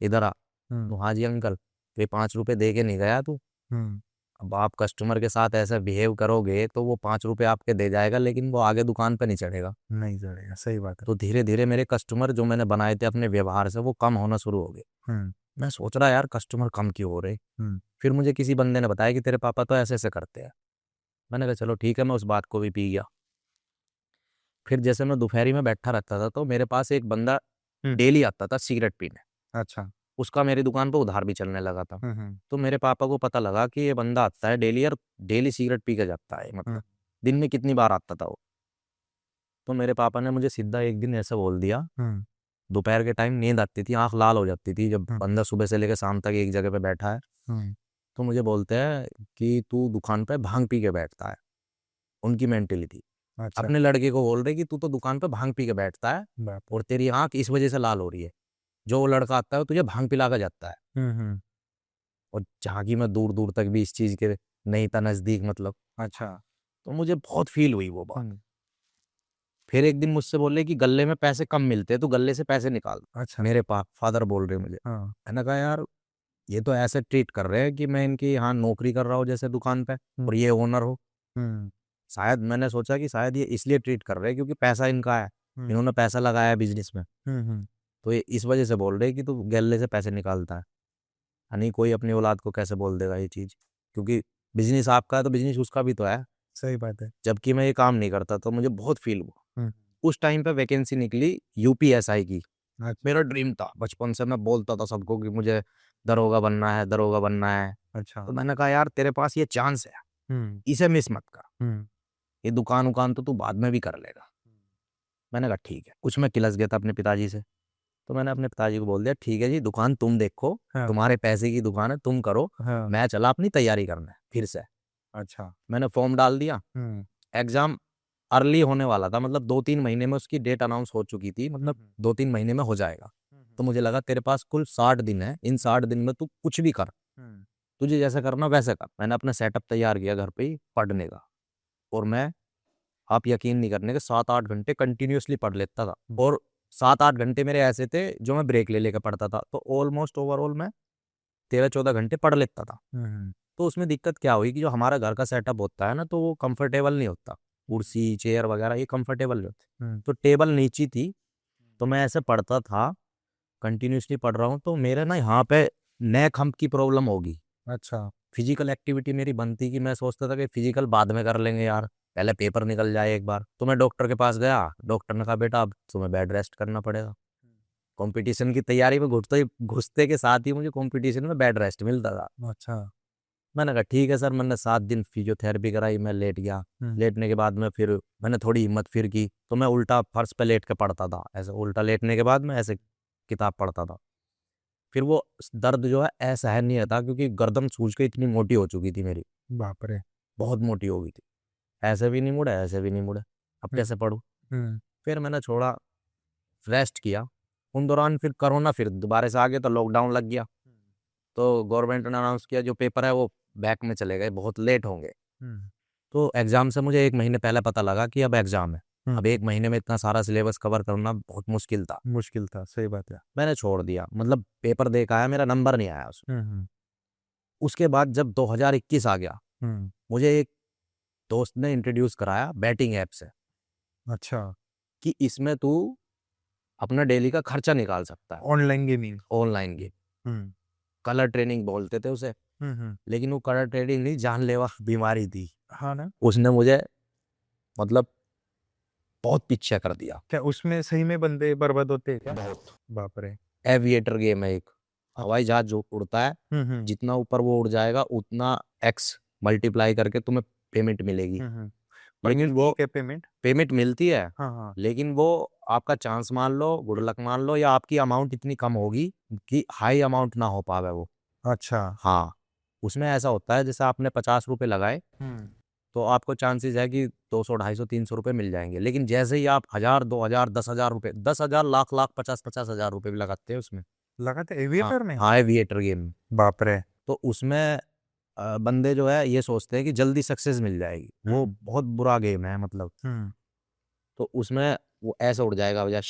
इधर आ। हम्म तो हाँ जी अंकल, ये 5 रुपए दे के नहीं गया तू। हम्म अब आप कस्टमर के साथ ऐसा बिहेव करोगे तो वो 5 रुपए आपके दे जाएगा, लेकिन वो आगे दुकान पे नहीं चढ़ेगा। नहीं चलेगा, सही बात है। तो धीरे धीरे मेरे कस्टमर जो मैंने बनाए थे अपने व्यवहार से, वो कम होना शुरू हो गए। हम्म मैं सोच रहा यार कस्टमर कम क्यों हो रहे। हम्म फिर मुझे किसी बंदे ने बताया कि तेरे पापा तो ऐसे ऐसे करते हैं। मैंने कहा चलो ठीक है, मैं उस बात को भी पी गया। फिर जैसे मैं दोपहरी में बैठा रहता था तो मेरे पास एक बंदा हम्म डेली आता था सिगरेट पीने। अच्छा। उसका मेरी दुकान पर उधार भी चलने लगा था। हम्म तो मेरे पापा को पता लगा कि ये बंदा आता है डेली, और डेली सिगरेट पी के जाता है, हम्म मतलब दिन में कितनी बार आता था वो। तो मेरे पापा ने मुझे सीधा एक दिन ऐसा बोल दिया, हम्म दोपहर के टाइम नींद आती थी, आंख लाल हो जाती थी जब हम्म बंदा सुबह से लेकर शाम तक एक जगह पे बैठा है। हम्म तो मुझे बोलते हैं कि तू दुकान पे भांग पी के बैठता है। उनकी मेंटेलिटी, अच्छा। अपने लड़के को बोल रहे कि तू तो दुकान पे भांग पी के बैठता है, बाप रे। और तेरी आंख इस वजह से लाल हो रही है। जो वो लड़का आता है वो तुझे भांग पिला के जाता है। हम्म। और जहाँ की मैं दूर दूर तक भी इस चीज़ के नहीं था नज़दीक मतलब। अच्छा। तो मुझे बहुत फील हुई वो बात। हम्म फिर एक दिन मुझसे बोले कि गल्ले में पैसे कम मिलते हैं, तो गल्ले से पैसे निकाल। अच्छा। मेरे फादर बोल रहे मुझे। हाँ। मैंने कहा यार ये तो ऐसे ट्रीट कर रहे हैं कि मैं इनकी यहाँ नौकरी कर रहा हूँ जैसे दुकान पे, हम्म और ये ओनर हो। हम्म शायद मैंने सोचा कि शायद ये इसलिए ट्रीट कर रहे हैं क्योंकि पैसा इनका है, हम्म इन्होंने पैसा लगाया है बिजनेस में। हम्म तो ये इस वजह से बोल रहे कि तू गैले से पैसे निकालता है। नहीं, कोई अपनी औलाद को कैसे बोल देगा ये चीज़, क्योंकि बिजनेस आपका है तो बिजनेस उसका भी तो है। सही बात है। जबकि मैं ये काम नहीं करता, तो मुझे बहुत फील हुआ। हम्म, उस टाइम पे वैकेंसी निकली यूपीएसआई की। अच्छा मेरा ड्रीम था, बचपन से मैं बोलता था सबको कि मुझे दरोगा बनना है, दरोगा बनना है। अच्छा। तो मैंने कहा यार तेरे पास ये चांस है, हम्म इसे मिस मत कर। हम्म ये दुकान उकान तो तू बाद में भी कर लेगा। मैंने कहा ठीक है। कुछ मैं किलस गया था अपने पिताजी से, तो मैंने अपने पिताजी को बोल दिया ठीक है जी, दुकान तुम देखो, हाँ तुम्हारे पैसे की दुकान है, तुम करो, हाँ। मैं चला अपनी तैयारी करने फिर से। अच्छा। मैंने फॉर्म डाल दिया। हम्म एग्जाम अर्ली होने वाला था, मतलब 2-3 महीने में उसकी डेट अनाउंस हो चुकी थी, मतलब 2-3 महीने में हो जाएगा। तो मुझे लगा तेरे पास कुल 60 दिन है, इन 60 दिन में तू कुछ भी कर, तुझे जैसे करना वैसे कर। मैंने अपना सेटअप तैयार किया घर पे ही पढ़ने का, और मैं, आप यकीन नहीं करने के, 7-8 घंटे कंटिन्यूअसली पढ़ लेता था। और 7-8 घंटे मेरे ऐसे थे जो मैं ब्रेक ले लेकर पढ़ता था, तो ऑलमोस्ट ओवरऑल मैं 13-14 घंटे पढ़ लेता था। तो उसमें दिक्कत क्या हुई कि जो हमारा घर का सेटअप होता है ना, तो वो कंफर्टेबल नहीं होता, कुर्सी चेयर वगैरह ये कंफर्टेबल नहीं होते, तो टेबल नीची थी, तो मैं ऐसे पढ़ता था, कंटिन्यूसली पढ़ रहा हूँ, तो मेरे ना यहाँ पे नेक हम्प की प्रॉब्लम होगी। अच्छा। फिजिकल एक्टिविटी मेरी बनती कि मैं सोचता था कि फिजिकल बाद में कर लेंगे यार, पहले पेपर निकल जाए एक बार। तो मैं डॉक्टर के पास गया, डॉक्टर ने कहा बेटा अब तुम्हें बेड रेस्ट करना पड़ेगा। कंपटीशन की तैयारी में घुसते के साथ ही मुझे कंपटीशन में बेड रेस्ट मिलता था। अच्छा। मैंने कहा ठीक है सर। मैंने 7 दिन फिजियोथेरेपी कराई, मैं लेट गया। लेटने के बाद में फिर मैंने थोड़ी हिम्मत फिर की, तो मैं उल्टा फर्श पे लेट के पढ़ता था, ऐसे उल्टा लेटने के बाद मैं ऐसे किताब पढ़ता था। फिर वो दर्द जो है असहन नहीं रहता, क्योंकि गर्दन सूज के इतनी मोटी हो चुकी थी मेरी, बाप रे। बहुत मोटी हो गई थी। ऐसे भी नहीं मुड़े, ऐसे भी नहीं मुड़े, अब हम्म कैसे पढ़ूँ। हम्म फिर मैंने छोड़ा, रेस्ट किया। उन दौरान फिर कोरोना फिर दोबारा से आ गया, तो लॉकडाउन लग गया। तो गवर्नमेंट ने अनाउंस किया जो पेपर है वो बैक में चले गए, बहुत लेट होंगे। हम्म तो एग्ज़ाम से मुझे 1 महीने पहले पता लगा कि अब एग्ज़ाम है। अब हम्म 1 महीने में इतना सारा सिलेबस कवर करना बहुत मुश्किल था। मुश्किल था, सही बात है। मैंने छोड़ दिया, मतलब पेपर दे के आया, मेरा नंबर नहीं आया उसमें। हम्म उसके बाद जब 2021 आ गया, हम्म मुझे एक दोस्त ने इंट्रोड्यूस कराया बैटिंग ऐप से, अच्छा। कि इसमें तू अपना डेली का खर्चा निकाल सकता है। Online gaming. ऑनलाइन गेम, हम्म कलर ट्रेनिंग बोलते थे उसे, लेकिन वो कलर ट्रेनिंग नहीं, जानलेवा बीमारी थी। हाँ ना। उसने मुझे, मतलब, बहुत पीछे कर दिया। क्या उसमें सही में बंदे बर्बाद होते हैं क्या? बहुत। बाप रे। एविएटर गेम है एक, हवाई जहाज जो उड़ता है, हम्म जितना ऊपर वो उड़ जाएगा उतना एक्स मल्टीप्लाई करके तुम्हें पेमेंट मिलेगी। हम्म लेकिन वो ठीक है पेमेंट। पेमेंट मिलती है, हाँ हाँ। लेकिन वो आपका चांस मान लो, गुड लक मान लो, या आपकी अमाउंट इतनी कम होगी कि हाई अमाउंट ना हो पावे वो। अच्छा। हाँ, उसमें ऐसा होता है जैसे आपने 50 रुपये लगाए, हम्म तो आपको चांसेस है कि 200, 250, 300 रुपये मिल जाएंगे। लेकिन जैसे ही आप 1000, 2000, 10,000 रुपये, 10,000, लाख लाख, 50,000 रुपये भी लगाते हैं उसमें। लगाते हाँ एविएटर में? हाँ, एविएटर गेम में। बाप रे। तो उसमें बंदे जो है ये सोचते हैं कि जल्दी सक्सेस मिल जाएगी, वो बहुत बुरा गेम है मतलब। हम्म तो उसमें वो ऐसे उड़ जाएगा वजह,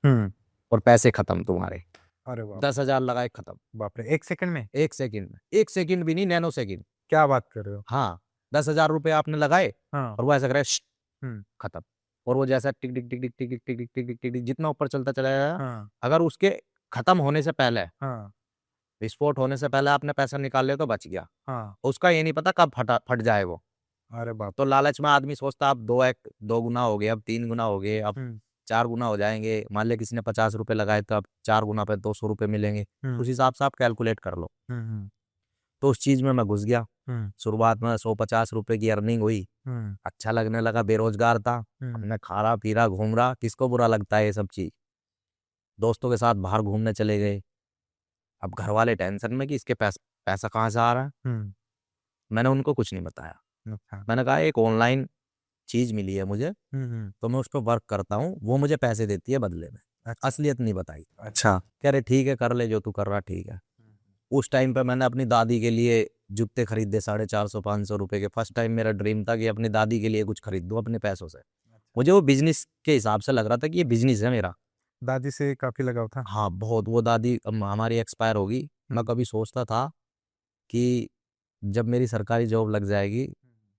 हम्म और पैसे खत्म तुम्हारे। अरे बाप। 10,000 लगाए, खत्म। बाप रे, 1 सेकंड में? 1 सेकंड में, 1 सेकंड भी नहीं, नैनो सेकंड। क्या बात कर रहे हो? हाँ, 10,000 रुपये आपने लगाए, हाँ। और वो ऐसा करे, हम्म खत्म। और वो जैसा टिक टिक टिक टिक टिक टिक टिक टिक टिक टिक टिक जितना ऊपर चलता चला जाएगा, हाँ अगर उसके खत्म होने से पहले, हाँ विस्फोट होने से पहले आपने पैसा निकाल लिया तो बच गया। हाँ। उसका ये नहीं पता कब फट जाए वो। अरे बाप। तो लालच में आदमी सोचता अब 2 गुना हो गए, अब 3 गुना हो गए, अब हम्म 4 गुना हो जाएंगे। मान लिया किसी ने 50 रुपये लगाए, तो अब 4 गुना पे 200 रुपये मिलेंगे। हम्म उस हिसाब से आप कैलकुलेट कर लो। हम्म तो उस चीज़ में मैं घुस गया। हम्म शुरुआत में 150 रुपये की अर्निंग हुई, हम्म अच्छा लगने लगा, बेरोजगार था, हम्म अपने खा रहा पी रहा घूम रहा, किसको बुरा लगता है ये सब चीज़। दोस्तों के साथ बाहर घूमने चले गए। अब घर वाले टेंशन में कि इसके पैसा कहाँ से आ रहा है। हम्म मैंने उनको कुछ नहीं बताया। अच्छा। मैंने कहा एक ऑनलाइन चीज़ मिली है मुझे, हम्म। तो मैं उस पर वर्क करता हूँ, वो मुझे पैसे देती है बदले में। अच्छा। असलियत नहीं बताई। अच्छा। कह रहे ठीक है, कर ले जो तू कर रहा, ठीक है। उस टाइम पे मैंने अपनी दादी के लिए जूते खरीदे 450-500 रुपए के। फर्स्ट टाइम मेरा ड्रीम था कि अपनी दादी के लिए कुछ खरीद दूँ अपने पैसों से। मुझे वो बिजनेस के हिसाब से लग रहा था कि ये बिजनेस है मेरा। दादी से काफी लगाव था? हाँ बहुत। वो दादी अब हमारी एक्सपायर होगी। मैं कभी सोचता था कि जब मेरी सरकारी जॉब लग जाएगी,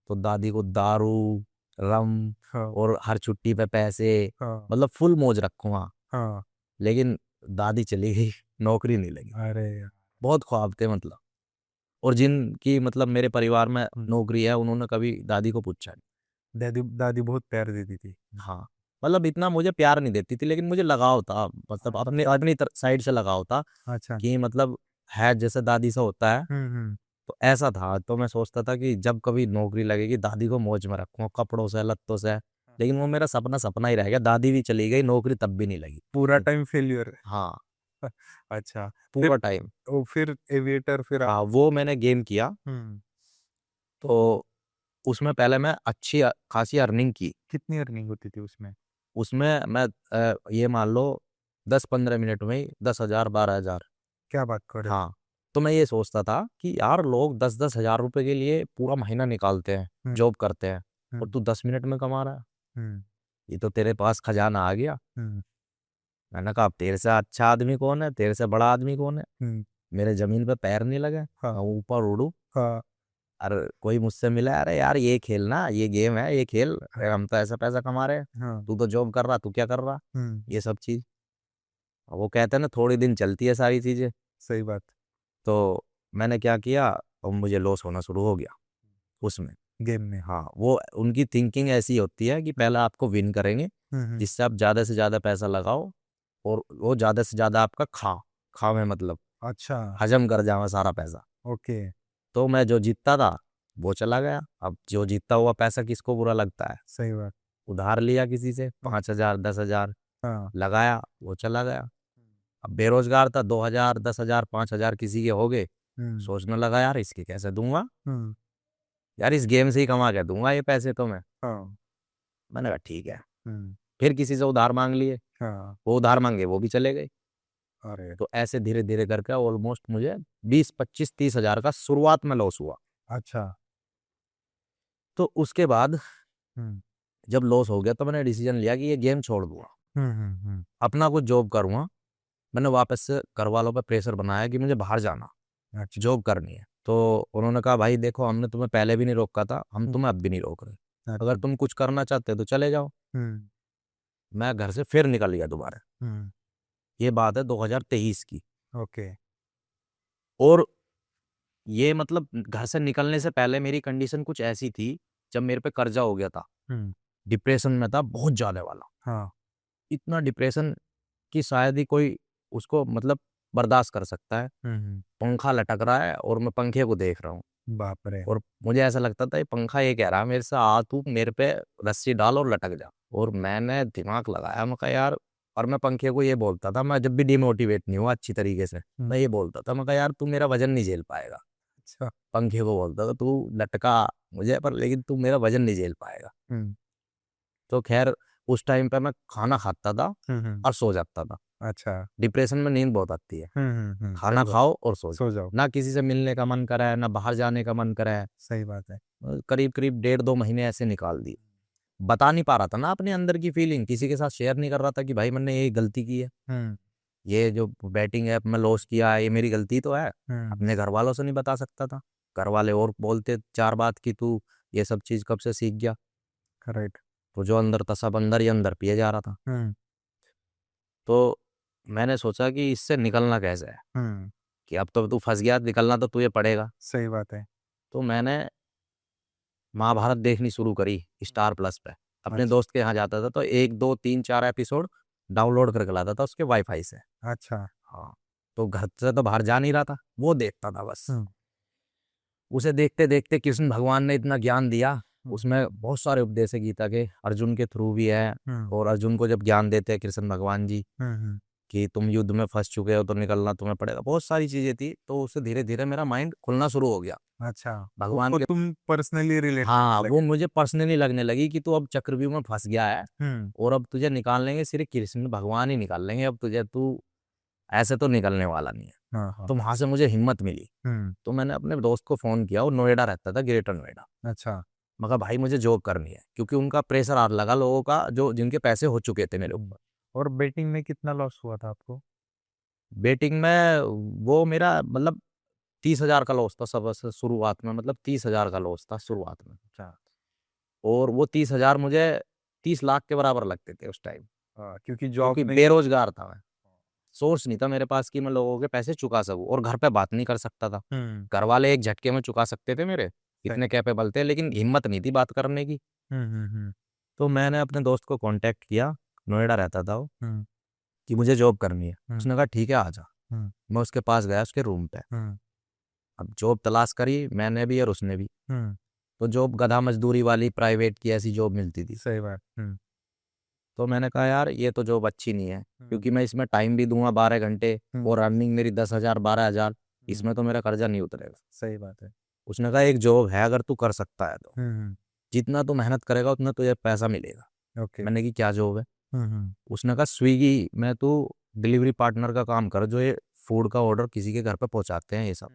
तो दादी को दारू, रम हाँ और हर छुट्टी पे पैसे, हाँ मतलब फुल मौज रखूंगा। हाँ। लेकिन दादी चली गई, नौकरी नहीं लगी। अरे यार। बहुत ख्वाब थे मतलब, और जिनकी मतलब मेरे परिवार में नौकरी है उन्होंने कभी दादी को पूछा नहीं। दादी दादी बहुत प्यार देती थी। हाँ, मतलब इतना मुझे प्यार नहीं देती थी, लेकिन मुझे लगाव था, मतलब अपने अपनी साइड से लगाव था अच्छा। कि मतलब है जैसे दादी से होता है, हम्म। तो ऐसा था। तो मैं सोचता था कि जब कभी नौकरी लगेगी दादी को मौज में रखूंगा, कपड़ों से लत्तों से। लेकिन वो मेरा सपना सपना ही रह गया, दादी भी चली गई, नौकरी तब भी नहीं लगी। पूरा टाइम फेल्यूर। हाँ, अच्छा। फिर पूरा टाइम। फिर एविएटर फिर हाँ, वो मैंने गेम किया, हम्म। तो उसमें पहले मैं अच्छी खासी अर्निंग की। कितनी अर्निंग होती थी उसमें? उसमें मैं ये मान लो 10-15 मिनट में ही 10,000 12,000। क्या बात कर रहे हो? हाँ, तो मैं ये सोचता था कि यार लोग 10-10 हज़ार रुपए के लिए पूरा महीना निकालते हैं, हम्म। जॉब करते हैं, और हम्म। तू 10 मिनट में कमा रहा है। हम्म। ये तो तेरे पास खजाना आ गया। हम्म। मैंने कहा अब तेरे से अच्छा आदमी कौन है, तेरे से बड़ा आदमी कौन है। हम्म। मेरे जमीन पे पैर नहीं लगे, हाँ। मैं ऊपर उड़ू। हाँ। अरे कोई मुझसे मिला, अरे यार ये खेलना, ये गेम है, ये खेल, अरे हम तो ऐसा पैसा कमा रहे हैं, हाँ। तू तो जॉब कर रहा, तू क्या कर रहा। हम्म। ये सब चीज, वो कहते हैं ना थोड़ी दिन चलती है सारी चीजें। सही बात। तो मैंने क्या किया, और मुझे लॉस होना शुरू हो गया उसमें। गेम में। हाँ, वो उनकी थिंकिंग ऐसी होती है कि पहले आपको विन करेंगे, हम्म। जिससे आप ज़्यादा से ज़्यादा पैसा लगाओ, और वो ज़्यादा से ज़्यादा आपका खावे मतलब अच्छा। हजम कर जावे सारा पैसा। ओके। तो मैं जो जीतता था वो चला गया। अब जो जीतता हुआ पैसा किसको बुरा लगता है। सही बात। उधार लिया किसी से 5,000 10,000, हाँ। लगाया, वो चला गया। अब बेरोजगार था, 2,000 10,000 5,000 किसी के हो गए। हम्म। सोचने लगा यार इसके कैसे दूंगा, हम्म। यार इस गेम से ही कमा के दूंगा ये पैसे तो मैं। हाँ। मैंने कहा ठीक है। हम्म। फिर किसी से उधार मांग लिए, हाँ। वो उधार मांगे, वो भी चले गए। अरे। तो ऐसे धीरे धीरे करके ऑलमोस्ट मुझे 20 25 30 हज़ार का शुरुआत में लॉस हुआ। अच्छा। तो उसके बाद हम्म। जब लॉस हो गया तो मैंने डिसीजन लिया कि ये गेम छोड़ दूंगा, हम्म। अपना कुछ जॉब करूंगा। मैंने वापस से घर वालों पर प्रेशर बनाया कि मुझे बाहर जाना, अच्छा। जॉब करनी है। तो उन्होंने कहा भाई देखो, हमने तुम्हें पहले भी नहीं रोका था, हम हम्म। तुम्हें अब भी नहीं रोक रहे। अगर अच्छा। तुम कुछ करना चाहते हो तो चले जाओ। हम्म। मैं घर से फिर निकल गया दोबारा। हम्म। ये बात है 2023 की। ओके। और ये मतलब घर से निकलने से पहले मेरी कंडीशन कुछ ऐसी थी, जब मेरे पे कर्जा हो गया था, हम्म। डिप्रेशन में था बहुत ज्यादा वाला। हाँ। इतना डिप्रेशन कि शायद ही कोई उसको मतलब बर्दाश्त कर सकता है। हम्म। पंखा लटक रहा है और मैं पंखे को देख रहा हूँ, बाप रे। और मुझे ऐसा लगता था ये पंखा ये कह रहा है मेरे से, आ तू मेरे पे रस्सी डाल और लटक जा। और मैंने दिमाग लगाया, मैं कहा यार, और मैं पंखे को ये बोलता था, मैं जब भी डिमोटिवेट नहीं हुआ अच्छी तरीके से, मैं ये बोलता था, मैं कहा यार तू मेरा वजन नहीं झेल पाएगा। अच्छा। पंखे को बोलता था तू लटका मुझे पर, लेकिन तू मेरा वजन नहीं झेल पाएगा। हम्म। तो खैर उस टाइम पे मैं खाना खाता था हम्म। और सो जाता था। अच्छा। डिप्रेशन में नींद बहुत आती है, खाना सही बात। खाओ और सो सो जाओ, जाओ। ना किसी से मिलने का मन करे, ना बाहर जाने का मन करे। सही बात है। करीब करीब 1.5 2 महीने ऐसे निकाल दिए। बता नहीं पा रहा था ना अपने अंदर की फीलिंग, किसी के साथ शेयर नहीं कर रहा था कि भाई मैंने ये गलती की है, हम्म। ये जो बैटिंग ऐप में लॉस किया है ये मेरी गलती तो है। हम्म। अपने घर वालों से नहीं बता सकता था, घर वाले और बोलते चार बात की तू ये सब चीज कब से सीख गया। राइट। तो जो अंदर था सब अंदर ही अंदर पिए जा रहा था। हम्म। तो मैंने सोचा कि इससे निकलना कैसे है, हम्म। कि अब तो तू फंस गया, निकलना तो तुझे पड़ेगा। सही बात है। तो मैंने महाभारत देखनी शुरू करी स्टार प्लस पे। अपने अच्छा। दोस्त के यहाँ जाता था तो 1 2 3 4 एपिसोड डाउनलोड करके लाता था उसके वाईफाई से। अच्छा। हाँ, तो घर से तो बाहर जा नहीं रहा था, वो देखता था बस। हम्म। उसे देखते देखते कृष्ण भगवान ने इतना ज्ञान दिया, हम्म। उसमें बहुत सारे उपदेश है गीता के, अर्जुन के थ्रू भी है। हम्म। और अर्जुन को जब ज्ञान देते हैं कृष्ण भगवान जी हम्म। कि तुम युद्ध में फंस चुके हो तो निकलना तुम्हें पड़ेगा, बहुत सारी चीजें थी। तो उससे धीरे धीरे मेरा माइंड खुलना शुरू हो गया अच्छा। भगवान वो के। तुम पर्सनली रिलेट हाँ, करने वो लगे। मुझे पर्सनली लगने लगी कि तू अब चक्रव्यूह में फंस गया है, हम्म। और अब तुझे निकाल लेंगे सिर्फ कृष्ण भगवान ही निकाल लेंगे अब तुझे, तू ऐसे तो निकलने वाला नहीं है। हाँ हाँ। तो वहां से मुझे हिम्मत मिली। हम्म। तो मैंने अपने दोस्त को फोन किया, वो नोएडा रहता था, ग्रेटर नोएडा। अच्छा। मैं कहा भाई मुझे जॉब करनी है, क्योंकि उनका प्रेशर आ लगा लोगों का जो जिनके पैसे हो चुके थे मेरे ऊपर। और बेटिंग में कितना लॉस हुआ था आपको? बेटिंग में वो मेरा मतलब 30,000 का लॉस था सबसे शुरुआत में, मतलब 30,000 का लॉस था शुरुआत में। अच्छा। और वो 30,000 मुझे 30 लाख के बराबर लगते थे उस टाइम, क्योंकि जॉब क्योंकि नहीं। बेरोजगार था मैं। सोर्स नहीं था मेरे पास कि मैं लोगों के पैसे चुका सकूं, और घर पे बात नहीं कर सकता था। घर वाले एक झटके में चुका सकते थे मेरे, इतने कैपेबल थे, लेकिन हिम्मत नहीं थी बात करने की। तो मैंने अपने दोस्त को कांटेक्ट किया, नोएडा रहता था वो, कि मुझे जॉब करनी है। उसने कहा ठीक है आ जा। मैं उसके पास गया, उसके रूम पे। अब जॉब तलाश करी मैंने भी और उसने भी। तो जॉब गधा मजदूरी वाली प्राइवेट की ऐसी जॉब मिलती थी। सही बात। तो मैंने कहा यार ये तो जॉब अच्छी नहीं है, क्योंकि मैं इसमें टाइम भी दूंगा 12 घंटे, और अर्निंग मेरी 10,000 12,000, इसमें तो मेरा कर्जा नहीं उतरेगा। सही बात है। उसने कहा एक जॉब है, अगर तू कर सकता है तो जितना तू मेहनत करेगा उतना तुझे पैसा मिलेगा। ओके। मैंने की क्या जॉब है? उसने कहा स्विगी में तू डिलीवरी पार्टनर का काम कर, जो ये फूड का ऑर्डर किसी के घर पे पहुंचाते हैं ये सब।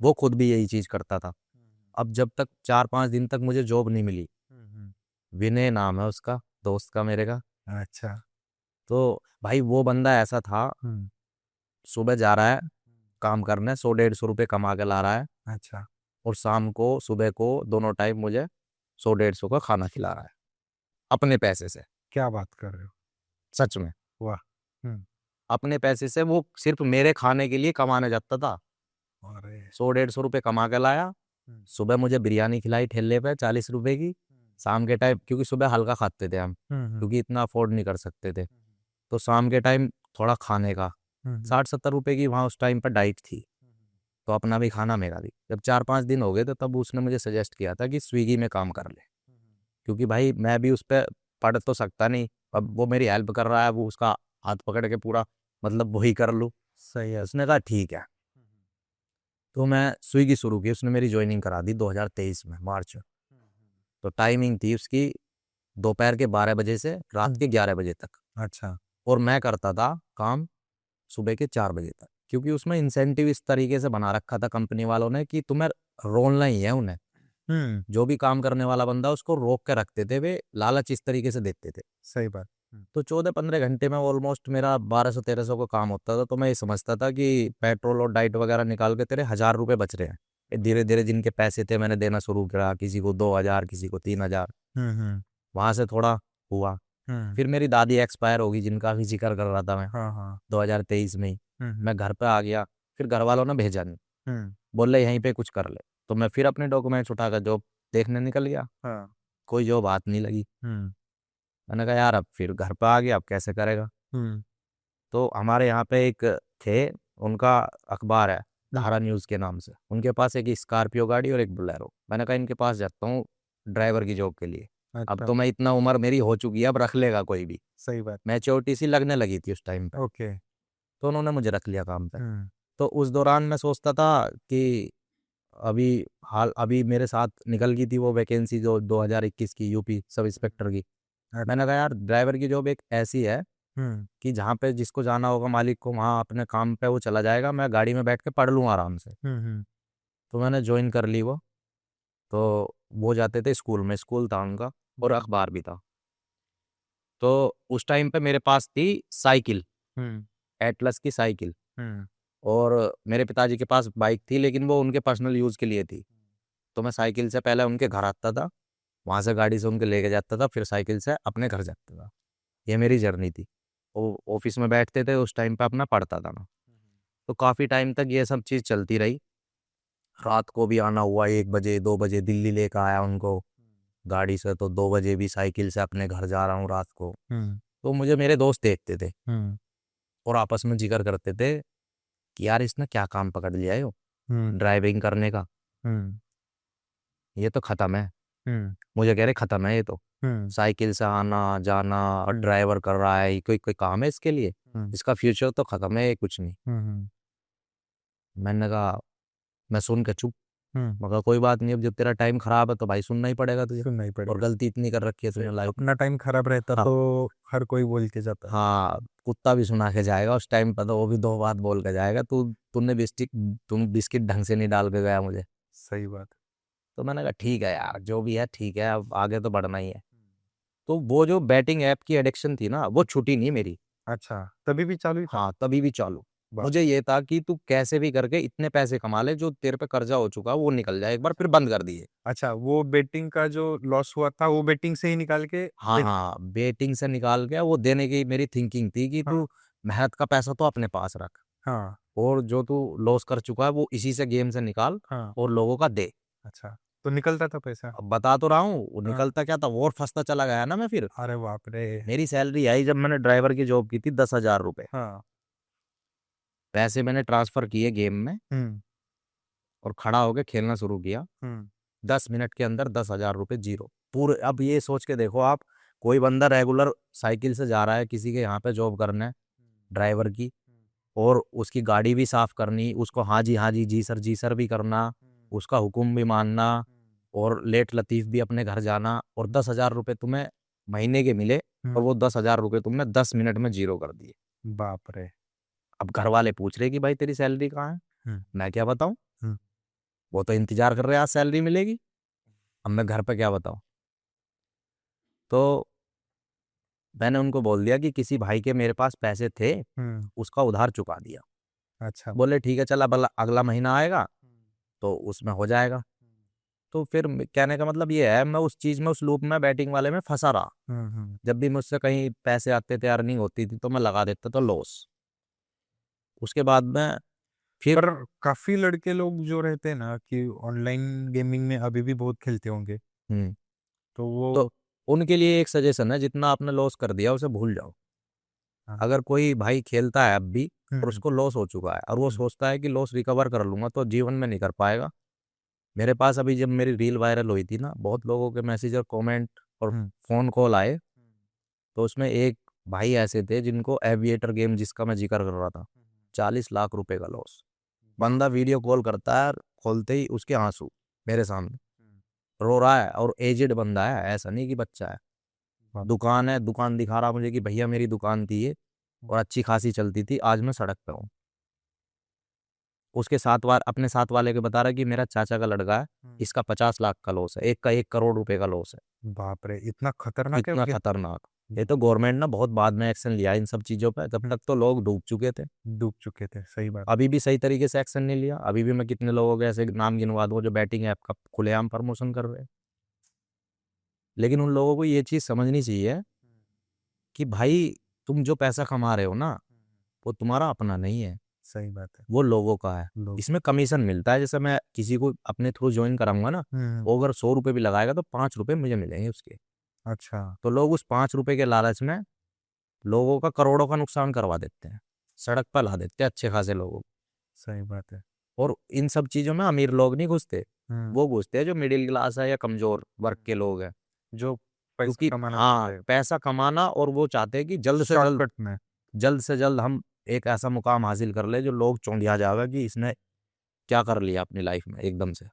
वो खुद भी यही चीज करता था। अब जब तक 4-5 दिन तक मुझे जॉब नहीं मिली, विनय नाम है उसका, दोस्त का मेरे का। अच्छा। तो भाई वो बंदा ऐसा था, सुबह जा रहा है काम करने, 100-150 रुपये कमा के ला रहा है, अच्छा। और शाम को सुबह को दोनों टाइम मुझे 100-150 का खाना खिला रहा है अपने पैसे से। क्या बात कर रहे हो? सच में वाह। अपने पैसे से वो सिर्फ मेरे खाने के लिए कमाने जाता था। अरे 100-150 रुपये कमा के लाया, सुबह मुझे बिरयानी खिलाई ठेले पे 40 रुपए की। शाम के टाइम, क्योंकि सुबह हल्का खाते थे हम, क्योंकि इतना अफोर्ड नहीं कर सकते थे, तो शाम के टाइम थोड़ा खाने का 60-70 रुपए की वहाँ उस टाइम पर डाइट थी। तो अपना भी खाना मेरा भी। जब 4-5 दिन हो गए तो तब उसने मुझे सजेस्ट किया था कि स्विगी में काम कर ले, क्योंकि भाई मैं भी उस पर पढ़ तो सकता नहीं, अब वो मेरी हेल्प कर रहा है, वो उसका हाथ पकड़ के पूरा मतलब वही कर लूँ। सही है। उसने कहा ठीक है। तो मैं स्विगी शुरू की, उसने मेरी ज्वाइनिंग करा दी 2023 में मार्च। तो टाइमिंग थी उसकी दोपहर के 12 बजे से रात के 11 बजे तक, अच्छा। और मैं करता था काम सुबह के 4 बजे तक, क्योंकि उसमें इंसेंटिव इस तरीके से बना रखा था कंपनी वालों ने कि तुम्हें रोलना ही है उन्हें। जो भी काम करने वाला बंदा उसको रोक के रखते थे, वे लालच इस तरीके से देते थे। सही बात। तो 14-15 घंटे में ऑलमोस्ट मेरा 1200-1300 का काम होता था। तो मैं ये समझता था कि पेट्रोल और डाइट वगैरह निकाल के तेरे 1,000 रुपये बच रहे हैं। धीरे धीरे जिनके पैसे थे मैंने देना शुरू करा, किसी को 2,000, किसी को 3,000। वहां से थोड़ा हुआ। फिर मेरी दादी एक्सपायर होगी, जिनका भी जिक्र कर रहा था मैं, हाँ हाँ। 2023 में ही। मैं घर पे आ गया, फिर घर वालों ने भेजा नहीं, बोले यहीं पे कुछ कर ले। तो मैं फिर अपने डॉक्यूमेंट्स उठाकर जॉब देखने निकल गया। हाँ। कोई जॉब हाथ नहीं लगी। मैंने कहा यार अब फिर घर पे आ गया, अब कैसे करेगा। तो हमारे यहाँ पे एक थे, उनका अखबार है धारा न्यूज़ के नाम से, उनके पास एक स्कॉर्पियो गाड़ी और एक बोलेरो। मैंने कहा इनके पास जाता हूँ ड्राइवर की जॉब के लिए। अब अच्छा। तो मैं इतना उम्र मेरी हो चुकी है, अब रख लेगा कोई भी, सही बात। मैच्योरिटी सी लगने लगी थी उस टाइम पे। ओके। तो उन्होंने मुझे रख लिया काम पे। तो उस दौरान मैं सोचता था कि अभी अभी मेरे साथ निकल गई थी वो वैकेंसी जो 2021 की यूपी सब इंस्पेक्टर की। मैंने कहा यार ड्राइवर की जॉब एक ऐसी है कि जहाँ पे जिसको जाना होगा मालिक को, वहाँ अपने काम पे वो चला जाएगा, मैं गाड़ी में बैठ के पढ़ लूँ आराम से। तो मैंने ज्वाइन कर ली वो। तो वो जाते थे स्कूल में, स्कूल था उनका और अखबार भी था। तो उस टाइम पे मेरे पास थी साइकिल, एटलस की साइकिल, और मेरे पिताजी के पास बाइक थी, लेकिन वो उनके पर्सनल यूज़ के लिए थी। तो मैं साइकिल से पहले उनके घर आता था, वहाँ से गाड़ी से उनके लेके जाता था, फिर साइकिल से अपने घर जाता था। ये मेरी जर्नी थी। वो ऑफिस में बैठते थे उस टाइम पे, अपना पढ़ता था मैं। तो काफ़ी टाइम तक ये सब चीज़ चलती रही। रात को भी आना हुआ 1 बजे 2 बजे, दिल्ली लेकर आया उनको गाड़ी से, तो 2 बजे भी साइकिल से अपने घर जा रहा हूँ रात को। तो मुझे मेरे दोस्त देखते थे और आपस में जिक्र करते थे कि यार इसने क्या काम पकड़ लिया है, ड्राइविंग करने का, ये तो खत्म है। मुझे कह रहे खत्म है ये तो, साइकिल से आना जाना और ड्राइवर कर रहा है, ये कोई कोई काम है इसके लिए, इसका फ्यूचर तो खत्म है, ये कुछ नहीं। मैंने कहा, मैं सुन के चुप, मगर कोई बात नहीं, अब जब तेरा टाइम खराब है तो भाई सुनना ही पड़ेगा तुझे, सुनना ही और पड़ेगा। गलती इतनी कर रखी है तूने लाइफ। अपना टाइम खराब रहता हाँ। तो हर कोई बोल के जाता है। हाँ, कुत्ता भी सुना के जाएगा उस टाइम पर, तो वो भी 2 बात बोल के जाएगा, तुम बिस्किट ढंग से नहीं डाल के गया मुझे। सही बात। तो मैंने कहा ठीक है यार, जो भी है ठीक है, अब आगे तो बढ़ना ही है। तो वो जो बैटिंग ऐप की एडिक्शन थी ना, वो छूटी नहीं मेरी। अच्छा, तभी भी चालू ही था। हाँ, तभी भी चालू। वाह। मुझे ये था कि तू कैसे भी करके इतने पैसे कमा ले, जो तेरे पे कर्जा हो चुका वो निकल जाए एक बार, फिर बंद कर दिए। अच्छा, वो बेटिंग का जो लॉस हुआ था वो बेटिंग से ही निकाल के हाँ दे। हाँ, बेटिंग से निकाल के वो देने की मेरी थिंकिंग थी कि हाँ तू मेहनत का पैसा तो अपने पास रख, हाँ और जो तू लॉस कर चुका है वो इसी से गेम से निकाल हाँ। और लोगों का दे। अच्छा, तो निकलता था पैसा? अब बता तो रहा हूँ, वो हाँ। निकलता क्या था, वो और फंसता चला गया ना मैं फिर। अरे बाप रे। मेरी सैलरी आई जब मैंने ड्राइवर की जॉब की थी, 10,000 रुपये। हाँ। पैसे मैंने ट्रांसफर किए गेम में हम्म और खड़ा होके खेलना शुरू किया। हम्म 10 मिनट के अंदर 10,000 रुपये जीरो पूरे। अब ये सोच के देखो आप, कोई बंदा रेगुलर साइकिल से जा रहा है किसी के यहाँ पे जॉब करने, ड्राइवर की, और उसकी गाड़ी भी साफ करनी, उसको हाँ जी जी सर भी करना, उसका हुक्म भी मानना, और लेट लतीफ़ भी अपने घर जाना, और 10,000 रुपये तुम्हें महीने के मिले, और वो 10,000 रुपये तुमने 10 मिनट में जीरो कर दिए। बाप रे। अब घर वाले पूछ रहे कि भाई तेरी सैलरी कहाँ है, हम्म मैं क्या बताऊं, हम्म वो तो इंतजार कर रहे हैं आज सैलरी मिलेगी, अब मैं घर पे क्या बताऊं। तो मैंने उनको बोल दिया कि किसी भाई के मेरे पास पैसे थे, हम्म। उसका उधार चुका दिया। अच्छा। बोले ठीक है चल, अब अगला महीना आएगा तो उसमें हो जाएगा। तो फिर कहने का मतलब ये है, मैं उस चीज़ में, उस लूप में, बैटिंग वाले में फंसा रहा। हम्म। जब भी मुझसे कहीं पैसे आते थे, अर्निंग होती थी, तो मैं लगा देता था लॉस। उसके बाद में फिर पर काफी लड़के लोग जो रहते हैं ना कि ऑनलाइन गेमिंग में अभी भी बहुत खेलते होंगे, हम्म, तो वो। तो उनके लिए एक सजेशन है, जितना आपने लॉस कर दिया उसे भूल जाओ। हाँ। अगर कोई भाई खेलता है अब भी और हम्म उसको लॉस हो चुका है, और वो हम्म सोचता है कि लॉस रिकवर कर लूंगा, तो जीवन में नहीं कर पाएगा। मेरे पास अभी जब मेरी रील वायरल हुई थी ना, बहुत लोगों के मैसेज और कमेंट और हम्म फ़ोन कॉल आए। तो उसमें एक भाई ऐसे थे जिनको एविएटर गेम, जिसका मैं जिक्र कर रहा था, 40 लाख रुपए का लॉस। बंदा वीडियो कॉल करता है, खोलते ही उसके आंसू मेरे सामने, रो रहा है, और एजेड बंदा है, ऐसा नहीं कि बच्चा है। बाप। दुकान है, दुकान दिखा रहा मुझे कि भैया मेरी दुकान थी ये, और अच्छी खासी चलती थी, आज मैं सड़क पे हूँ। उसके साथ वार अपने साथ वाले के बता रहा है कि मेरा चाचा का लड़का है, इसका 50 लाख का लॉस है, एक का 1 करोड़ रुपए का लॉस है। बाप रे, इतना खतरनाक है इतना क्या? खतरनाक। ये तो गवर्नमेंट ने बहुत बाद में एक्शन लिया इन सब चीज़ों पे, तब हम्म, तक तो लोग डूब चुके थे। डूब चुके थे, सही बात। अभी भी सही तरीके से एक्शन नहीं लिया, अभी भी मैं कितने लोगों के ऐसे नाम गिनवा दूं जो बैटिंग ऐप का खुलेआम प्रमोशन कर रहे हैं। लेकिन उन लोगों को ये चीज़ समझनी चाहिए कि भाई, तुम जो पैसा कमा रहे हो ना, वो तुम्हारा अपना नहीं है, सही बात है। वो लोगों का है। लोग। इसमें कमीशन मिलता है, जैसे मैं किसी को अपने थ्रू ज्वाइन कराऊंगा ना, वो अगर 100 रुपये भी लगाएगा तो 5 रुपये मुझे मिलेंगे उसके। अच्छा। तो लोग उस 5 रुपये के लालच में लोगों का करोड़ों का नुकसान करवा देते हैं, सड़क पर ला देते हैं अच्छे खासे लोगों को। सही बात है। और इन सब चीज़ों में अमीर लोग नहीं घुसते, हम्म वो घुसते हैं जो मिडिल क्लास है या कमज़ोर वर्ग के लोग हैं। जो पैसा क्योंकि कमाना चाहते हाँ, हैं पैसा कमाना, और वो चाहते हैं कि शॉर्टकट में। जल्द से जल्द हम एक ऐसा मुकाम हासिल कर ले जो लोग चौंधिया जाएगा कि इसने क्या कर लिया अपनी लाइफ में एकदम से।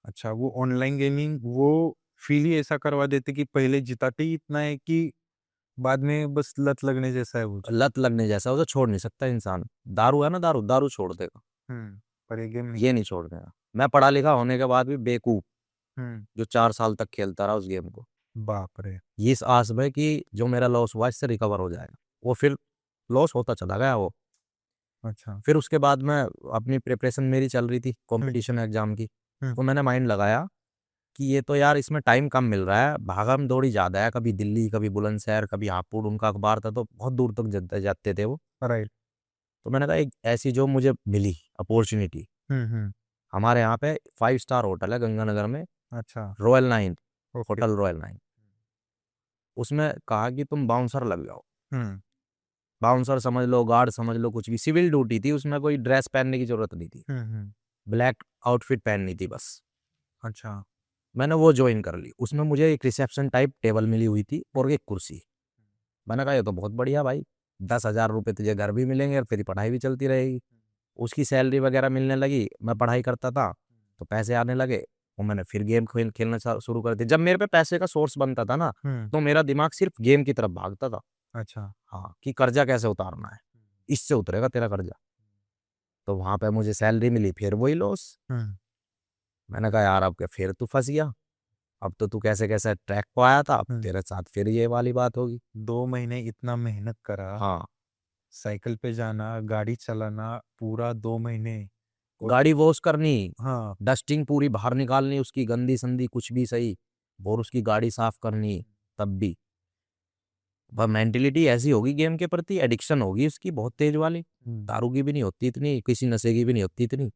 अच्छा, वो ऑनलाइन गेमिंग वो फील ही ऐसा करवा देते कि पहले जिताते ही इतना है कि बाद में बस लत लगने जैसा है वो। लत लगने जैसा, उसे छोड़ नहीं सकता इंसान। दारू है ना, दारू दारू छोड़ देगा, पर ये गेम नहीं। ये नहीं छोड़ देगा। मैं पढ़ा लिखा होने के बाद भी बेवकूफ़, हम्म। जो 4 साल तक खेलता रहा उस गेम को, बाप रे। ये इस आस में कि जो मेरा लॉस हुआ इससे रिकवर हो जाएगा। वो फिर लॉस होता चला गया वो। अच्छा। फिर उसके बाद में अपनी प्रिपरेशन मेरी चल रही थी हम्म कंपटीशन एग्जाम की, हम्म तो मैंने माइंड लगाया कि ये तो यार इसमें टाइम कम मिल रहा है, भागम दौड़ी ज़्यादा है, कभी दिल्ली, कभी बुलंदशहर, कभी हापुड़, उनका अखबार था तो बहुत दूर तक जाते जाते थे वो। राइट। तो मैंने कहा एक ऐसी जो मुझे मिली अपॉर्चुनिटी, हम्म। हमारे यहाँ पे 5 स्टार होटल है गंगानगर में, अच्छा। Royal nine, okay. Hotel royal nine. उसमें कहा कि तुम बाउंसर लग जाओ। हम्म बाउंसर समझ लो, गार्ड समझ लो, कुछ भी, सिविल ड्यूटी थी, उसमें कोई ड्रेस पहनने की जरूरत नहीं थी, हम्म। ब्लैक आउटफिट पहननी थी बस। अच्छा। मैंने वो ज्वाइन कर ली। उसमें मुझे एक रिसेप्शन टाइप टेबल मिली हुई थी और एक कुर्सी। मैंने कहा ये तो बहुत बढ़िया भाई, 10,000 रुपये तुझे घर भी मिलेंगे और तेरी पढ़ाई भी चलती रहेगी। उसकी सैलरी वगैरह मिलने लगी, मैं पढ़ाई करता था तो पैसे आने लगे, और मैंने फिर गेम खेलना शुरू कर दिया। जब मेरे पे पैसे का सोर्स बनता था ना, तो मेरा दिमाग सिर्फ गेम की तरफ भागता था। अच्छा। हाँ, कि कर्जा कैसे उतारना है, इससे उतरेगा तेरा कर्जा। तो वहां पे मुझे सैलरी मिली, फिर वही लॉस। हम्म मैंने कहा यार अब क्या, फिर तू फंस गया, अब तो तू कैसे कैसे ट्रैक को आया था, अब हम्म। तेरे साथ फिर ये वाली बात होगी। 2 महीने इतना मेहनत करा। हाँ, साइकिल पे जाना, गाड़ी चलाना पूरा 2 महीने। और गाड़ी वॉश करनी, हाँ, डस्टिंग पूरी बाहर निकालनी उसकी, गंदी संदी कुछ भी सही, और उसकी गाड़ी साफ करनी, तब भी वह मेंटेलिटी ऐसी होगी गेम के प्रति, एडिक्शन होगी उसकी बहुत तेज वाली। दारू की भी नहीं होती इतनी, किसी नशे की भी नहीं होती इतनी।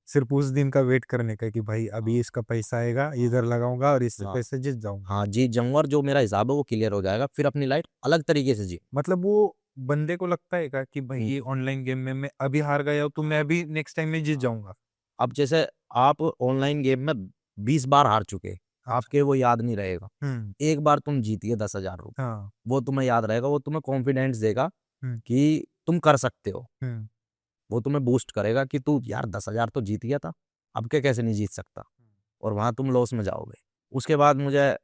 सिर्फ उस दिन का वेट करने का कि भाई अभी इसका पैसा आएगा, इधर लगाऊंगा और इससे हाँ पैसे जीत जाऊंगा। हाँ, जीत जाऊंगा और जो मेरा हिसाब है वो क्लियर हो जाएगा, फिर अपनी लाइफ अलग तरीके से जी। मतलब वो बंदे को लगता है का कि भाई ये ऑनलाइन गेम में मैं अभी हार गया हूं तो मैं अभी नेक्स्ट टाइम में जीत जाऊंगा। अब जैसे आप ऑनलाइन गेम में 20 बार हार चुके, आपके वो याद नहीं रहेगा। एक बार तुम जीतिए 10,000 रुपये, हाँ। वो तुम्हें याद रहेगा, वो तुम्हें कॉन्फिडेंस देगा हम्म, कि तुम कर सकते हो। हम्म, वो तुम्हें बूस्ट करेगा कि तू यार 10,000 तो जीत गया था, अब के कैसे नहीं जीत सकता, और वहां तुम लॉस में जाओगे। उसके बाद मुझे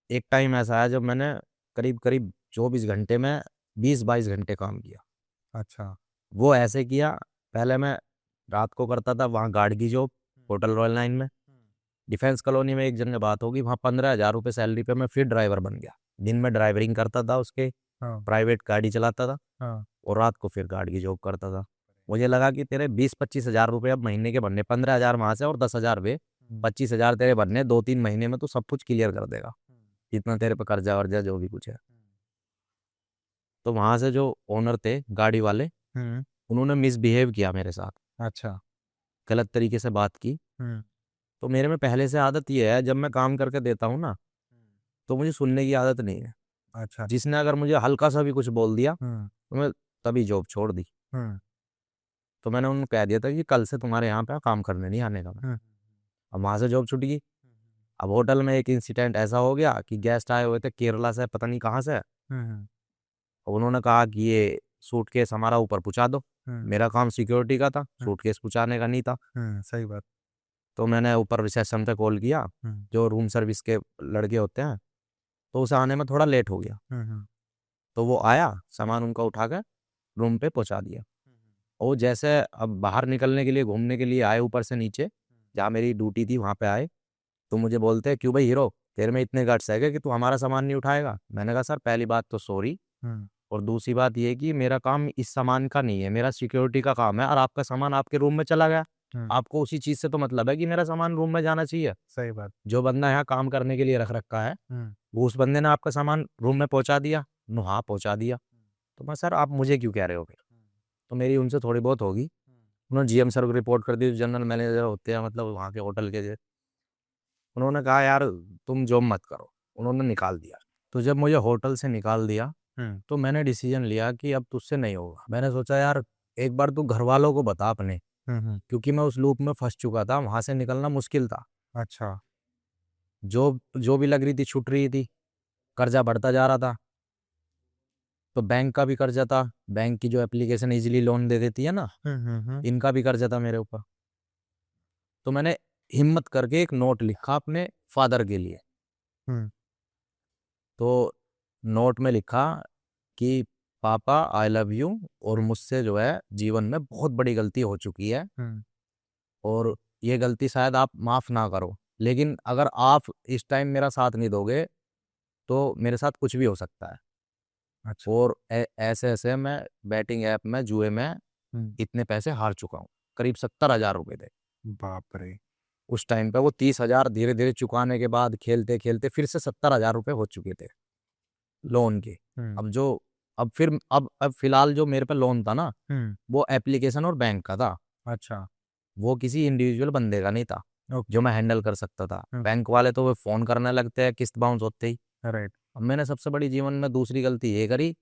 एक टाइम ऐसा आया जब मैंने करीब करीब 24 घंटे में 20-22 घंटे काम किया। अच्छा। वो ऐसे किया, पहले मैं रात को करता था वहाँ गार्ड की जॉब, होटल रॉयल नाइन में। डिफेंस कॉलोनी में एक जगह बात होगी, वहाँ 15,000 रुपये सैलरी पे मैं फिर ड्राइवर बन गया। दिन में ड्राइवरिंग करता था उसके, हाँ, प्राइवेट गाड़ी चलाता था, हाँ, और रात को फिर गार्ड की जॉब करता था। मुझे लगा कि तेरे 20-25 हज़ार रुपये अब महीने के बनने, 15,000 वहाँ से और 10,000 वे, 25,000 तेरे बनने 2-3 महीने में, तो सब कुछ क्लियर कर देगा जितना तेरे पे कर्जा वर्जा जो भी कुछ है। तो वहाँ से जो ओनर थे गाड़ी वाले, हम्म, उन्होंने मिसबिहेव किया मेरे साथ, अच्छा। गलत तरीके से बात की। हम्म, तो मेरे में पहले से आदत ये है, जब मैं काम करके देता हूँ ना, तो मुझे सुनने की आदत नहीं है। अच्छा। जिसने अगर मुझे हल्का सा भी कुछ बोल दिया, हम्म, तो मैं तभी जॉब छोड़ दी। हम्म, तो मैंने उनको कह दिया था कि कल से तुम्हारे यहाँ पे काम करने नहीं आने का मैं। हम्म, अब वहाँ से जॉब छूट गई। अब होटल में एक इंसिडेंट ऐसा हो गया कि गेस्ट आए हुए थे केरला से, पता नहीं कहाँ से। हम्म, अब उन्होंने कहा कि ये सूटकेस हमारा ऊपर पहुँचा दो। हम्म, मेरा काम सिक्योरिटी का था, हम्म, सूटकेस पहुँचाने का नहीं था। सही बात। तो मैंने ऊपर रिसेप्शन पे कॉल किया, हम्म, जो रूम सर्विस के लड़के होते हैं, तो उसे आने में थोड़ा लेट हो गया। हम्म, तो वो आया, सामान उनका उठा कर रूम पे पहुँचा दिया। और जैसे अब बाहर निकलने के लिए, घूमने के लिए आए ऊपर से नीचे, जहाँ मेरी ड्यूटी थी वहाँ पे आए, तो मुझे बोलते हैं क्यों भाई हीरो, तेरे में इतने गट्स है क्या कि तू हमारा सामान नहीं उठाएगा। मैंने कहा सर पहली बात तो सॉरी, हम्म, और दूसरी बात ये कि मेरा काम इस सामान का नहीं है, मेरा सिक्योरिटी का काम है, और आपका सामान आपके रूम में चला गया, हम्म, आपको उसी चीज़ से तो मतलब है कि मेरा सामान रूम में जाना चाहिए। सही बात। जो बंदा यहाँ काम करने के लिए रख रखा है, हम्म, वो उस बंदे ने आपका सामान रूम में पहुँचा दिया। नो हाँ पहुँचा दिया। तो मैं सर आप मुझे क्यों कह रहे हो फिर। तो मेरी उनसे थोड़ी बहुत होगी, उन्होंने जीएम सर को रिपोर्ट कर दी, जो जनरल मैनेजर होते हैं मतलब वहाँ के होटल के। उन्होंने कहा यार तुम जॉब मत करो, उन्होंने निकाल दिया। तो जब मुझे होटल से निकाल दिया, हम्म, तो मैंने डिसीजन लिया कि अब तुझसे नहीं होगा। मैंने सोचा यार एक बार तू घर वालों को बता अपने, हम्म, क्योंकि मैं उस लूप में फंस चुका था, वहां से निकलना मुश्किल था। अच्छा। जॉब जो भी लग रही थी छूट रही थी, कर्जा बढ़ता जा रहा था। तो बैंक का भी कर्जा था, बैंक की जो एप्लीकेशन इजीली लोन दे देती है ना, हम्म, इनका भी कर्जा था मेरे ऊपर। तो मैंने हिम्मत करके एक नोट लिखा अपने फादर के लिए। हम्म, तो नोट में लिखा कि पापा आई लव यू, और मुझसे जो है जीवन में बहुत बड़ी गलती हो चुकी है, हम्म, और ये गलती शायद आप माफ़ ना करो, लेकिन अगर आप इस टाइम मेरा साथ नहीं दोगे तो मेरे साथ कुछ भी हो सकता है। अच्छा। और ऐसे ऐसे मैं बैटिंग ऐप में, जुए में हम्म, इतने पैसे हार चुका हूँ, करीब 70,000 रुपये थे बाप रे। उस टाइम पे। वो 30,000 धीरे धीरे चुकाने के बाद खेलते खेलते फिर से 70,000 रुपये हो चुके थे लोन के। हम्म, अब जो अब फिर अब फिलहाल जो मेरे पे लोन था ना, हम्म, वो एप्लीकेशन और बैंक का था, अच्छा। वो किसी इंडिविजुअल बंदे का नहीं था जो ओके। मैं हैंडल कर सकता था। हम्म, बैंक वाले तो वो फ़ोन करने लगते हैं किस्त बाउंस होते ही। राइट। अब मैंने सबसे बड़ी जीवन में दूसरी गलती ये करी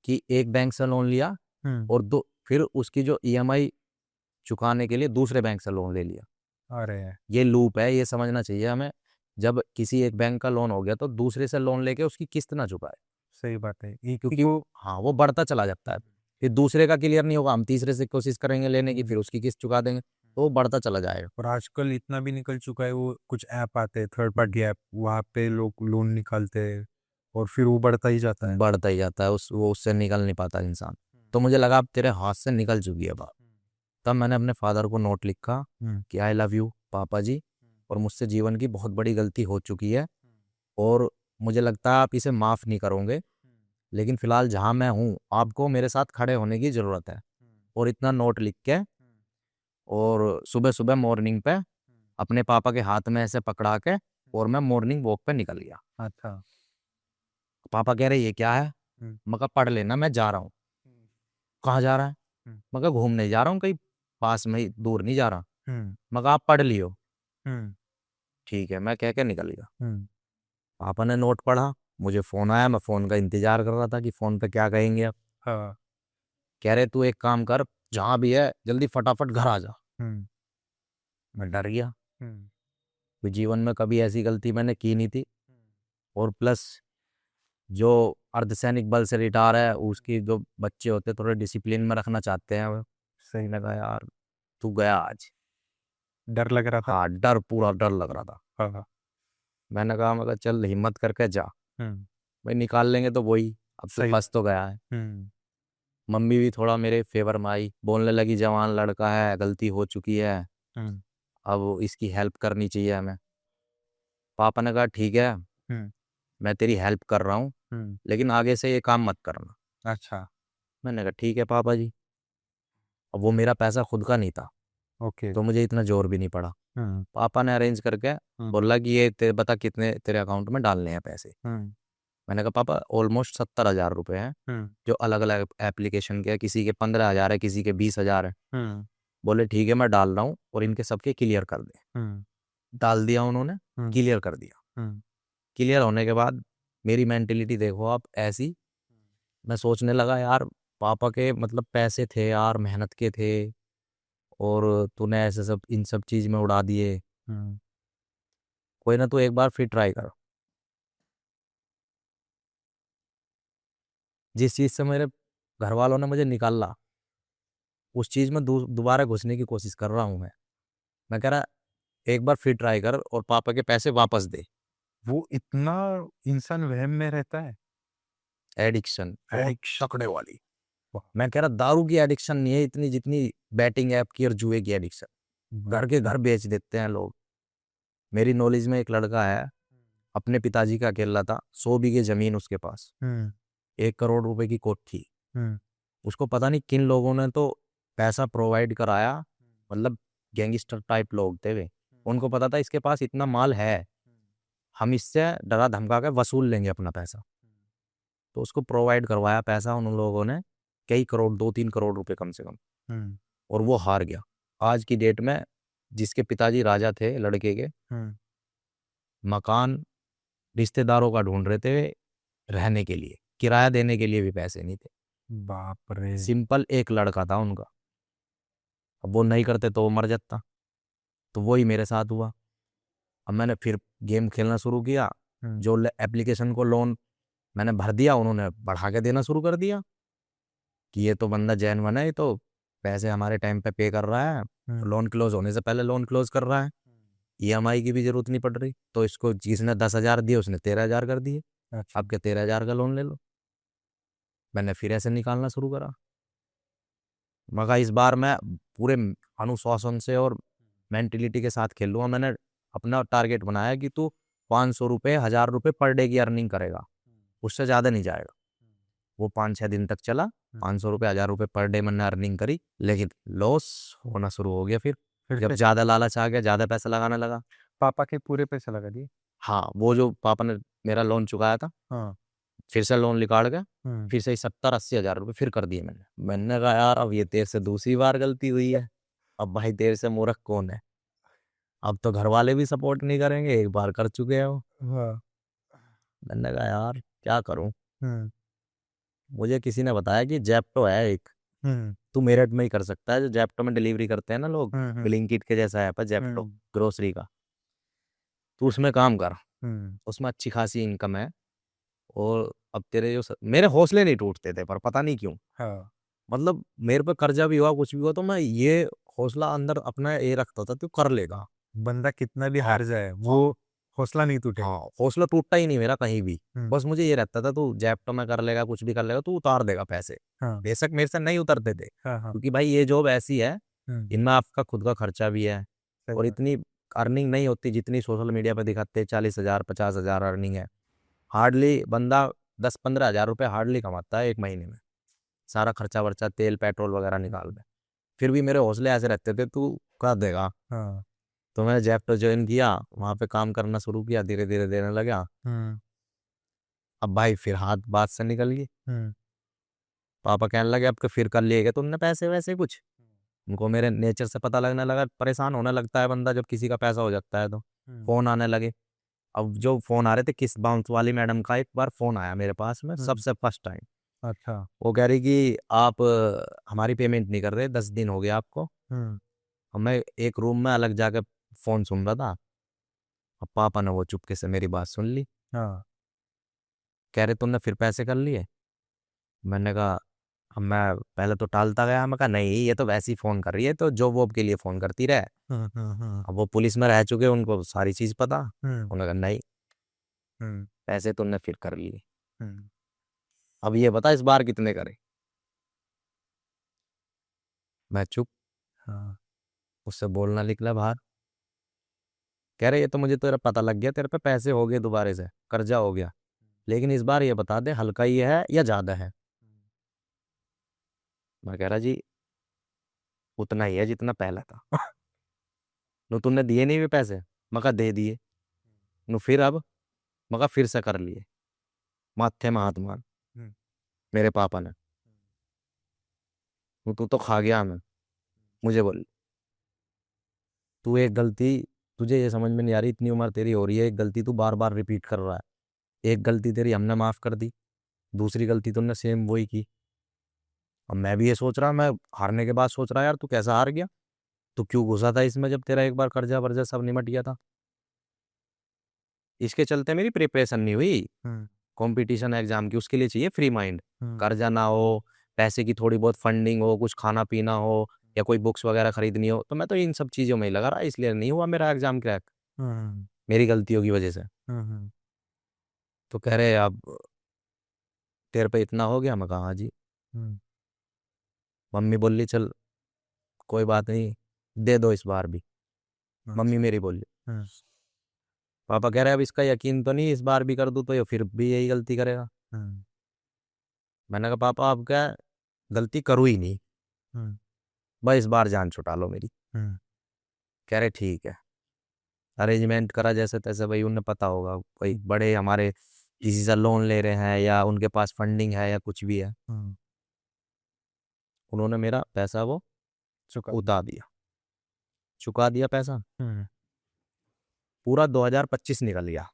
कि एक बैंक से लोन लिया, हम्म, और दो फिर उसकी जो ईएमआई चुकाने के लिए दूसरे बैंक से लोन ले लिया। अरे। ये लूप है, ये समझना चाहिए हमें। जब किसी एक बैंक का लोन हो गया तो दूसरे से लोन लेके उसकी किस्त ना चुकाए, सही बात है। एक क्योंकि एक। हाँ वो बढ़ता चला जाता है। फिर दूसरे का क्लियर नहीं होगा, हम तीसरे से कोशिश करेंगे लेने की, हम्म, फिर उसकी किस्त चुका देंगे, तो वो बढ़ता चला जाएगा। और आजकल इतना भी निकल चुका है, वो कुछ ऐप आते हैं थर्ड पार्टी ऐप, वहाँ पे लोग लोन निकालते हैं और फिर वो बढ़ता ही जाता है। बढ़ता ही जाता है, वो उससे निकल नहीं पाता इंसान। तो मुझे लगा अब तेरे हाथ से निकल चुकी है बात। तब मैंने अपने फादर को नोट लिखा हम्म, कि आई लव यू पापा जी, और मुझसे जीवन की बहुत बड़ी गलती हो चुकी है, और मुझे लगता है आप इसे माफ़ नहीं करोगे, लेकिन फिलहाल जहाँ मैं हूँ आपको मेरे साथ खड़े होने की ज़रूरत है, और इतना नोट लिख के और सुबह सुबह मॉर्निंग पे अपने पापा के हाथ में ऐसे पकड़ा के और मैं मॉर्निंग वॉक पे निकल गया। अच्छा। पापा कह रहे ये क्या है? मैं कहा पढ़ लेना, मैं जा रहा हूँ। कहाँ जा रहा है? मैं कहा घूमने जा रहा हूँ, कहीं पास में ही, दूर नहीं जा रहा। मैं कहा आप पढ़ लियो। ठीक है, मैं कह के निकल गया। पापा ने नोट पढ़ा, मुझे फ़ोन आया, मैं फ़ोन का इंतज़ार कर रहा था कि फ़ोन पे क्या कहेंगे अब। हाँ। कह रहे तू एक काम कर, जहाँ भी है जल्दी फटाफट घर आ जा। मैं डर गया, कि जीवन में कभी ऐसी गलती मैंने की नहीं थी, और प्लस जो अर्धसैनिक बल से रिटायर है उसकी जो बच्चे होते हैं थोड़े डिसिप्लिन में रखना चाहते हैं वो। सही मैंने लगा। कहा यार तू गया आज। डर लग रहा था। हाँ, डर, पूरा डर लग रहा था। हाँ। मैं कहा चल हिम्मत करके जा, भाई निकाल लेंगे तो वही, अब तू सही फंस बात। तो गया है। मम्मी भी थोड़ा मेरे फेवर में आई, बोलने लगी जवान लड़का है, गलती हो चुकी है, अब इसकी हेल्प करनी चाहिए हमें। पापा ने कहा ठीक है, मैं तेरी हेल्प कर रहा हूँ, लेकिन आगे से ये काम मत करना। अच्छा। मैंने कहा ठीक है पापा जी। अब वो मेरा पैसा खुद का नहीं था, ओके। तो मुझे इतना जोर भी नहीं पड़ा। पापा ने अरेंज करके बोला कि ये तेरे बता कितने तेरे अकाउंट में डालने हैं पैसे। मैंने कहा पापा ऑलमोस्ट 70,000 रुपये हैं, जो अलग अलग एप्लीकेशन के हैं, किसी के 15,000 है, किसी के 20,000 है। बोले ठीक है मैं डाल रहा हूँ, और इनके सबके क्लियर कर दे। डाल दिया उन्होंने, क्लियर कर दिया। क्लियर होने के बाद मेरी मेंटेलिटी देखो आप ऐसी, मैं सोचने लगा यार पापा के मतलब पैसे थे यार, मेहनत के थे, और तूने ऐसे सब इन सब चीज़ में उड़ा दिए। कोई ना, तू एक बार फिर ट्राई कर। जिस चीज़ से मेरे घर वालों ने मुझे निकाला, उस चीज़ में दोबारा घुसने की कोशिश कर रहा हूँ मैं कह रहा एक बार फिर ट्राई कर और पापा के पैसे वापस दे। वो इतना इंसान वहम में रहता है। एडिक्शन बहुत एडिक्शन। तकड़े वाली। वाह। मैं कह रहा दारू की एडिक्शन नहीं है इतनी, जितनी बैटिंग ऐप की और जुए की एडिक्शन। घर के घर बेच देते हैं लोग। मेरी नॉलेज में एक लड़का है, अपने पिताजी का अकेला था, 100 बीघे जमीन उसके पास, 1 करोड़ रुपए की कोठी। उसको पता नहीं किन लोगों ने तो पैसा प्रोवाइड कराया, मतलब गैंगस्टर टाइप लोग थे वे। उनको पता था इसके पास इतना माल है, हम इससे डरा धमका के वसूल लेंगे अपना पैसा। तो उसको प्रोवाइड करवाया पैसा उन लोगों ने, कई करोड़, 2-3 करोड़ रुपए कम से कम, और वो हार गया। आज की डेट में जिसके पिताजी राजा थे लड़के के, मकान रिश्तेदारों का ढूंढ रहे थे रहने के लिए, किराया देने के लिए भी पैसे नहीं थे। बाप रे। सिंपल एक लड़का था उनका, अब वो नहीं करते तो वो मर जाता। तो वही मेरे साथ हुआ। अब मैंने फिर गेम खेलना शुरू किया, जो एप्लीकेशन को लोन मैंने भर दिया, उन्होंने बढ़ा के देना शुरू कर दिया कि ये तो बंदा जेन्युइन है, ये तो पैसे हमारे टाइम पे पे कर रहा है, लोन क्लोज होने से पहले लोन क्लोज कर रहा है, ईएमआई की भी जरूरत नहीं पड़ रही। तो इसको जिसने 10,000 दिए उसने 13,000 कर दिए। अच्छा। अब क्या 13,000 का लोन ले लो। मैंने फिर ऐसे निकालना शुरू करा। मगर इस बार मैं पूरे अनुशासन से और मेंटिलिटी के साथ खेलूंगा। मैंने अपना टारगेट बनाया कि तू 500 रुपये, 1,000 रुपये पर डे की अर्निंग करेगा, उससे ज़्यादा नहीं जाएगा। वो 5-6 दिन तक चला, 500 रुपये, 1,000 रुपये पर डे मैंने अर्निंग करी, लेकिन लॉस होना शुरू हो गया फिर जब से ज़्यादा लालच आ गया, ज़्यादा पैसा लगाने लगा। पापा के पूरे पैसे लगा दिए। हाँ, वो जो पापा ने मेरा लोन चुकाया था, हाँ। फिर से लोन निकाल के फिर से 70-80 हज़ार रुपये फिर कर दिए मैंने। मैंने कहा यार अब ये तेरे से दूसरी बार गलती हुई है, अब भाई तेरे से मूर्ख कौन है। अब तो घर वाले भी सपोर्ट नहीं करेंगे, एक बार कर चुके हो। हाँ। मैंने कहा यार क्या करूं। मुझे किसी ने बताया कि जेप्टो है एक, तू मेरठ में ही कर सकता है, जो जेप्टो में डिलीवरी करते हैं ना लोग, ब्लिंकिट के जैसा ऐप है जेप्टो, ग्रोसरी का। तू उसमें काम कर, उसमें अच्छी खासी इनकम है। और अब तेरे मेरे हौसले नहीं टूटते थे, पर पता नहीं क्यों, हाँ। मतलब मेरे पे कर्जा भी हुआ, कुछ भी हुआ, तो मैं ये हौसला अंदर अपना ये रखता था, तू कर लेगा। बंदा कितना भी हार जाए वो हौसला नहीं टूटेगा। हाँ, हौसला टूटता ही नहीं मेरा कहीं भी। बस मुझे ये रहता था तू जेप्टो में कर लेगा, कुछ भी कर लेगा, तू उतार देगा पैसे। हाँ। बेशक मेरे से नहीं उतरते थे, हाँ। हाँ। क्योंकि भाई ये जॉब ऐसी है, इनमें आपका खुद का खर्चा भी है, सही और बात। इतनी अर्निंग नहीं होती जितनी सोशल मीडिया पे दिखाते हैं। 40,000 50,000 अर्निंग है। हार्डली बंदा 10-15 हज़ार रुपये हार्डली कमाता है एक महीने में, सारा खर्चा वर्चा तेल पेट्रोल वगैरह निकाल दे। फिर भी मेरे हौसले ऐसे रहते थे तू कर देगा। हाँ। तो मैंने जेप्टो ज्वाइन किया, वहाँ पे काम करना शुरू किया, धीरे धीरे देने लगा। अब भाई फिर हाथ बात से निकल गई। पापा कहने लगे अब तो फिर कर लिए तुमने पैसे वैसे कुछ। उनको मेरे नेचर से पता लगने लगा, परेशान होने लगता है बंदा जब किसी का पैसा हो जाता है तो। फोन आने लगे। अब जो फोन आ रहे थे, किस बाउंस वाली मैडम का एक बार फोन आया मेरे पास में सबसे फर्स्ट टाइम। अच्छा। वो कह रही कि आप हमारी पेमेंट नहीं कर रहे, 10 दिन हो गए आपको। और मैं एक रूम में अलग जाकर फोन सुन रहा था। अब पापा ने वो चुपके से मेरी बात सुन ली। हाँ। कह रहे तुमने फिर पैसे कर लिए। मैंने कहा, अब मैं पहले तो टालता गया, मैं कहा नहीं ये तो वैसे ही फ़ोन कर रही है, तो जॉब वॉब के लिए फ़ोन करती रहे। अब वो पुलिस में रह चुके, उनको सारी चीज़ पता। उन्होंने कहा नहीं, पैसे तुमने फिर कर लिए। अब ये बता इस बार कितने करे। मैं चुप। हाँ। उससे बोलना निकला बाहर। कह रहे ये तो मुझे तेरा पता लग गया, तेरे पे पैसे हो गए, दोबारे से कर्जा हो गया, लेकिन इस बार ये बता दे हल्का ही है या ज़्यादा है। मैं कह रहा जी उतना ही है जितना पहला था। नो तुमने दिए नहीं भी पैसे। मैं कहा दे दिए। नो फिर अब। मैं कहा फिर से कर लिए। माथे में हाथ मार मेरे पापा ने। तू तो खा गया हमें। मुझे बोल, तू एक गलती, तुझे ये समझ में नहीं आ रही, इतनी उम्र तेरी हो रही है, एक गलती तू बार बार रिपीट कर रहा है। एक गलती तेरी हमने माफ़ कर दी, दूसरी गलती तुमने सेम वही की। अब मैं भी ये सोच रहा, मैं हारने के बाद सोच रहा यार तू कैसा हार गया, तू क्यों घुसा था इसमें जब तेरा एक बार कर्जा वर्जा सब निमट गया था। इसके चलते मेरी प्रिपरेशन नहीं हुई कंपटीशन एग्जाम की, उसके लिए चाहिए फ्री माइंड। कर्जा ना हो, पैसे की थोड़ी बहुत फंडिंग हो, कुछ खाना पीना हो, या कोई बुक्स वगैरह खरीदनी हो, तो मैं तो इन सब चीज़ों में ही लगा रहा, इसलिए नहीं हुआ मेरा एग्जाम क्रैक, मेरी गलतियों की वजह से। तो कह रहे अब तेरे पे इतना हो गया। मैं कहा हाँ जी। मम्मी बोली चल कोई बात नहीं, दे दो इस बार भी। मम्मी मेरी बोली। पापा कह रहे अब इसका यकीन तो नहीं, इस बार भी कर दूं तो ये फिर भी यही गलती करेगा। मैंने कहा पापा अब क्या गलती करूँ ही नहीं, बस इस बार जान छुटा लो मेरी। कह रहे ठीक है। अरेंजमेंट करा जैसे तैसे, भाई उन्हें पता होगा भाई बड़े हमारे किसी से लोन ले रहे हैं या उनके पास फंडिंग है या कुछ भी है। उन्होंने मेरा पैसा वो उतार दिया, चुका दिया पैसा। पूरा 2025 निकल गया,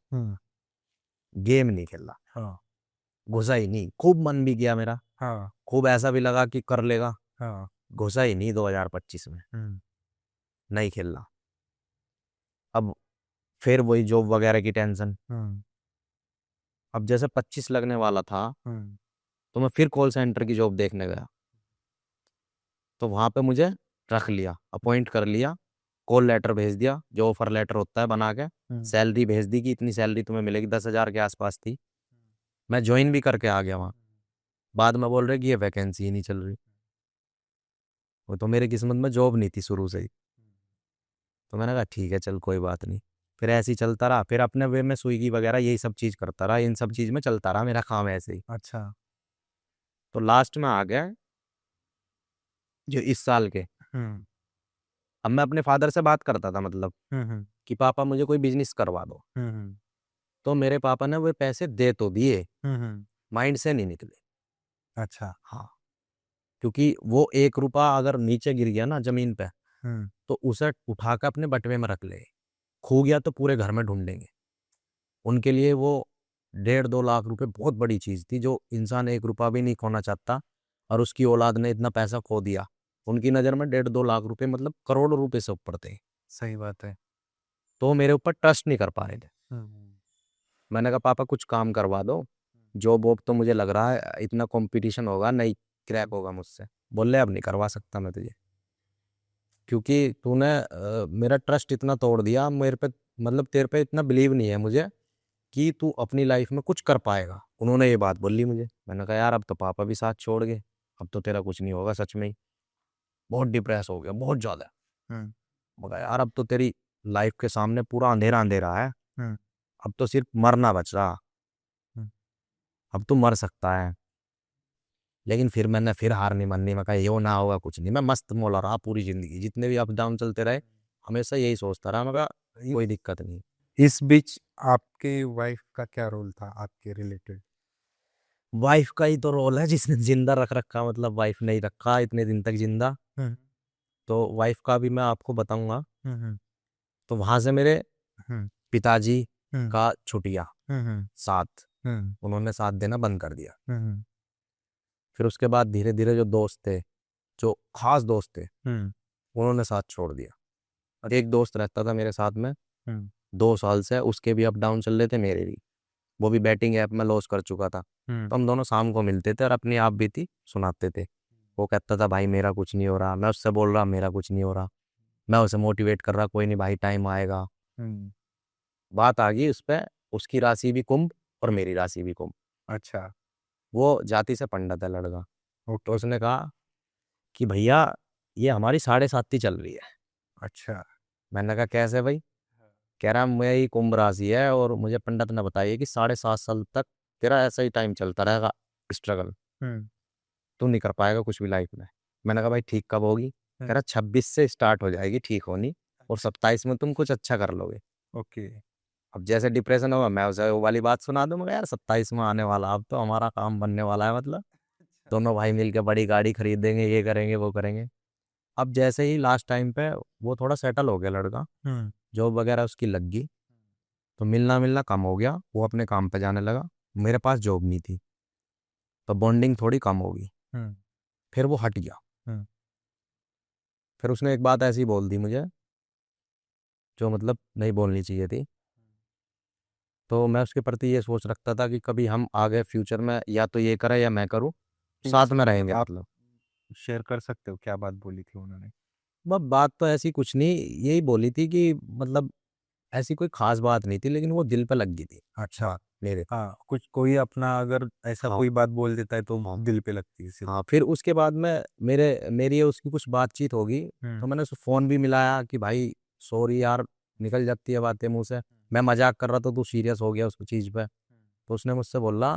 गेम नहीं खेला, घुसा ही नहीं। खूब मन भी किया मेरा, खूब ऐसा भी लगा कि कर लेगा, घुसा ही नहीं 2025 में, नहीं खेलना। अब फिर वही जॉब वगैरह की टेंशन। अब जैसे 25 लगने वाला था तो मैं फिर कॉल सेंटर की जॉब देखने गया, तो वहाँ पे मुझे रख लिया, अपॉइंट कर लिया, कॉल लेटर भेज दिया, जो ऑफर लेटर होता है बना के, सैलरी भेज दी कि इतनी सैलरी तुम्हें मिलेगी, 10,000 के आसपास थी। मैं ज्वाइन भी करके आ गया वहाँ। बाद में बोल रहे कि ये वैकेंसी ही नहीं चल रही। वो तो मेरी किस्मत में जॉब नहीं थी शुरू से ही। तो मैंने कहा ठीक है चल कोई बात नहीं। फिर ऐसे ही चलता रहा, फिर अपने वे में स्विगी वगैरह यही सब चीज़ करता रहा, इन सब चीज़ में चलता रहा मेरा काम ऐसे ही। अच्छा। तो लास्ट में आ गया जो इस साल के। अब मैं अपने फादर से बात करता था, मतलब कि पापा मुझे कोई बिजनेस करवा दो, तो मेरे पापा ने वो पैसे दे तो दिए, माइंड से नहीं निकले। अच्छा। हाँ, क्योंकि वो 1 रुपया अगर नीचे गिर गया ना जमीन पे, तो उसे उठाकर अपने बटवे में रख ले, खो गया तो पूरे घर में ढूंढेंगे। उनके लिए वो 1.5-2 लाख रुपए बहुत बड़ी चीज़ थी, जो इंसान 1 रुपया भी नहीं खोना चाहता, और उसकी औलाद ने इतना पैसा खो दिया। उनकी नज़र में 1.5-2 लाख रुपए मतलब करोड़ों रुपए से ऊपर थे। सही बात है। तो वो मेरे ऊपर ट्रस्ट नहीं कर पा रहे थे। मैंने कहा पापा कुछ काम करवा दो, जॉब वॉब तो मुझे लग रहा है इतना कंपटीशन होगा नहीं क्रैक होगा मुझसे। बोले अब नहीं करवा सकता मैं तुझे, क्योंकि तूने मेरा ट्रस्ट इतना तोड़ दिया मेरे पे, मतलब तेरे पे इतना बिलीव नहीं है मुझे कि तू अपनी लाइफ में कुछ कर पाएगा। उन्होंने ये बात बोली मुझे। मैंने कहा यार अब तो पापा भी साथ छोड़ गए, अब तो तेरा कुछ नहीं होगा सच में ही। बहुत डिप्रेस हो गया, बहुत ज़्यादा। मैं कहा यार अब तो तेरी लाइफ के सामने पूरा अंधेरा अंधेरा है, अब तो सिर्फ मरना बच रहा। अब तू मर सकता है। लेकिन फिर मैंने फिर हार नहीं मानी, मैं कहा यो ना होगा कुछ नहीं। मैं मस्त मौला रहा पूरी जिंदगी, जितने भी अप डाउन चलते रहे हमेशा यही सोचता रहा, मैं कहा कोई दिक्कत नहीं। इस बीच आपके वाइफ का क्या रोल था आपके रिलेटेड? वाइफ का ही तो रोल है जिसने जिंदा रख रखा, मतलब वाइफ नहीं रखा इतने दिन तक जिंदा। हम्म तो वाइफ का भी मैं आपको बताऊंगा। हम्म तो वहां से मेरे हम्म पिताजी हम्म का छुटिया हम्म साथ, हम्म उन्होंने साथ देना बंद कर दिया। हम्म फिर उसके बाद धीरे धीरे जो दोस्त थे, जो खास दोस्त थे, हम्म उन्होंने साथ छोड़ दिया। और एक दोस्त रहता था मेरे साथ में हम्म 2 साल से, उसके भी अप डाउन चल रहे थे, मेरे भी। वो भी बैटिंग ऐप में लॉस कर चुका था। हम्म तो हम दोनों शाम को मिलते थे और अपनी आप बीती सुनाते थे। वो कहता था भाई मेरा कुछ नहीं हो रहा, मैं उससे बोल रहा मेरा कुछ नहीं हो रहा। मैं उसे मोटिवेट कर रहा, कोई नहीं भाई टाइम आएगा। हम्म, बात आ गई उस पर, उसकी राशि भी कुंभ और मेरी राशि भी कुंभ। अच्छा। वो जाति से पंडित है लड़का। तो ओके। उसने कहा कि भैया ये हमारी 7.5 चल रही है। अच्छा। मैंने कहा कैसे भाई? कह रहा मेरी कुंभ राशि है और मुझे पंडित ने बताया कि 7.5 साल तक तेरा ऐसा ही टाइम चलता रहेगा, स्ट्रगल। हम्म तू नहीं कर पाएगा कुछ भी लाइफ में। मैंने कहा भाई ठीक कब होगी? कह हम्म, रहा 26 से स्टार्ट हो जाएगी ठीक होनी, और 27 में तुम कुछ अच्छा कर लोगे। ओके। अब जैसे डिप्रेशन होगा, मैं उसे वो वाली बात सुना दूंगा यार 27 में आने वाला, अब तो हमारा काम बनने वाला है, मतलब दोनों भाई मिलके बड़ी गाड़ी खरीदेंगे, ये करेंगे वो करेंगे। अब जैसे ही लास्ट टाइम पे वो थोड़ा सेटल हो गया लड़का, हम्म जॉब वगैरह उसकी लग गई, तो मिलना मिलना कम हो गया, वो अपने काम पे जाने लगा। मेरे पास जॉब नहीं थी, तो बॉन्डिंग थोड़ी कम होगी। हम्म फिर वो हट गया। हम्म फिर उसने एक बात ऐसी बोल दी मुझे, जो मतलब नहीं बोलनी चाहिए थी। तो मैं उसके प्रति ये सोच रखता था कि कभी हम आगे फ्यूचर में या तो ये करें या मैं करूँ, साथ में रहेंगे आप मतलब। शेयर कर सकते हो क्या बात बोली थी उन्होंने? बस बात तो ऐसी कुछ नहीं, यही बोली थी कि मतलब ऐसी कोई खास बात नहीं थी, लेकिन वो दिल पे लग गई थी अच्छा। मेरे। हाँ, कुछ कोई अपना अगर ऐसा हाँ कोई बात बोल देता है तो हाँ दिल पे लगती है सिर्फ। हाँ। फिर उसके बाद में मेरी उसकी कुछ बातचीत होगी। हम्म तो मैंने उसको फ़ोन भी मिलाया कि भाई सॉरी यार, निकल जाती है बातें मुंह से। मैं मजाक कर रहा था, तू सीरियस हो गया उस चीज़ पे। तो उसने मुझसे बोला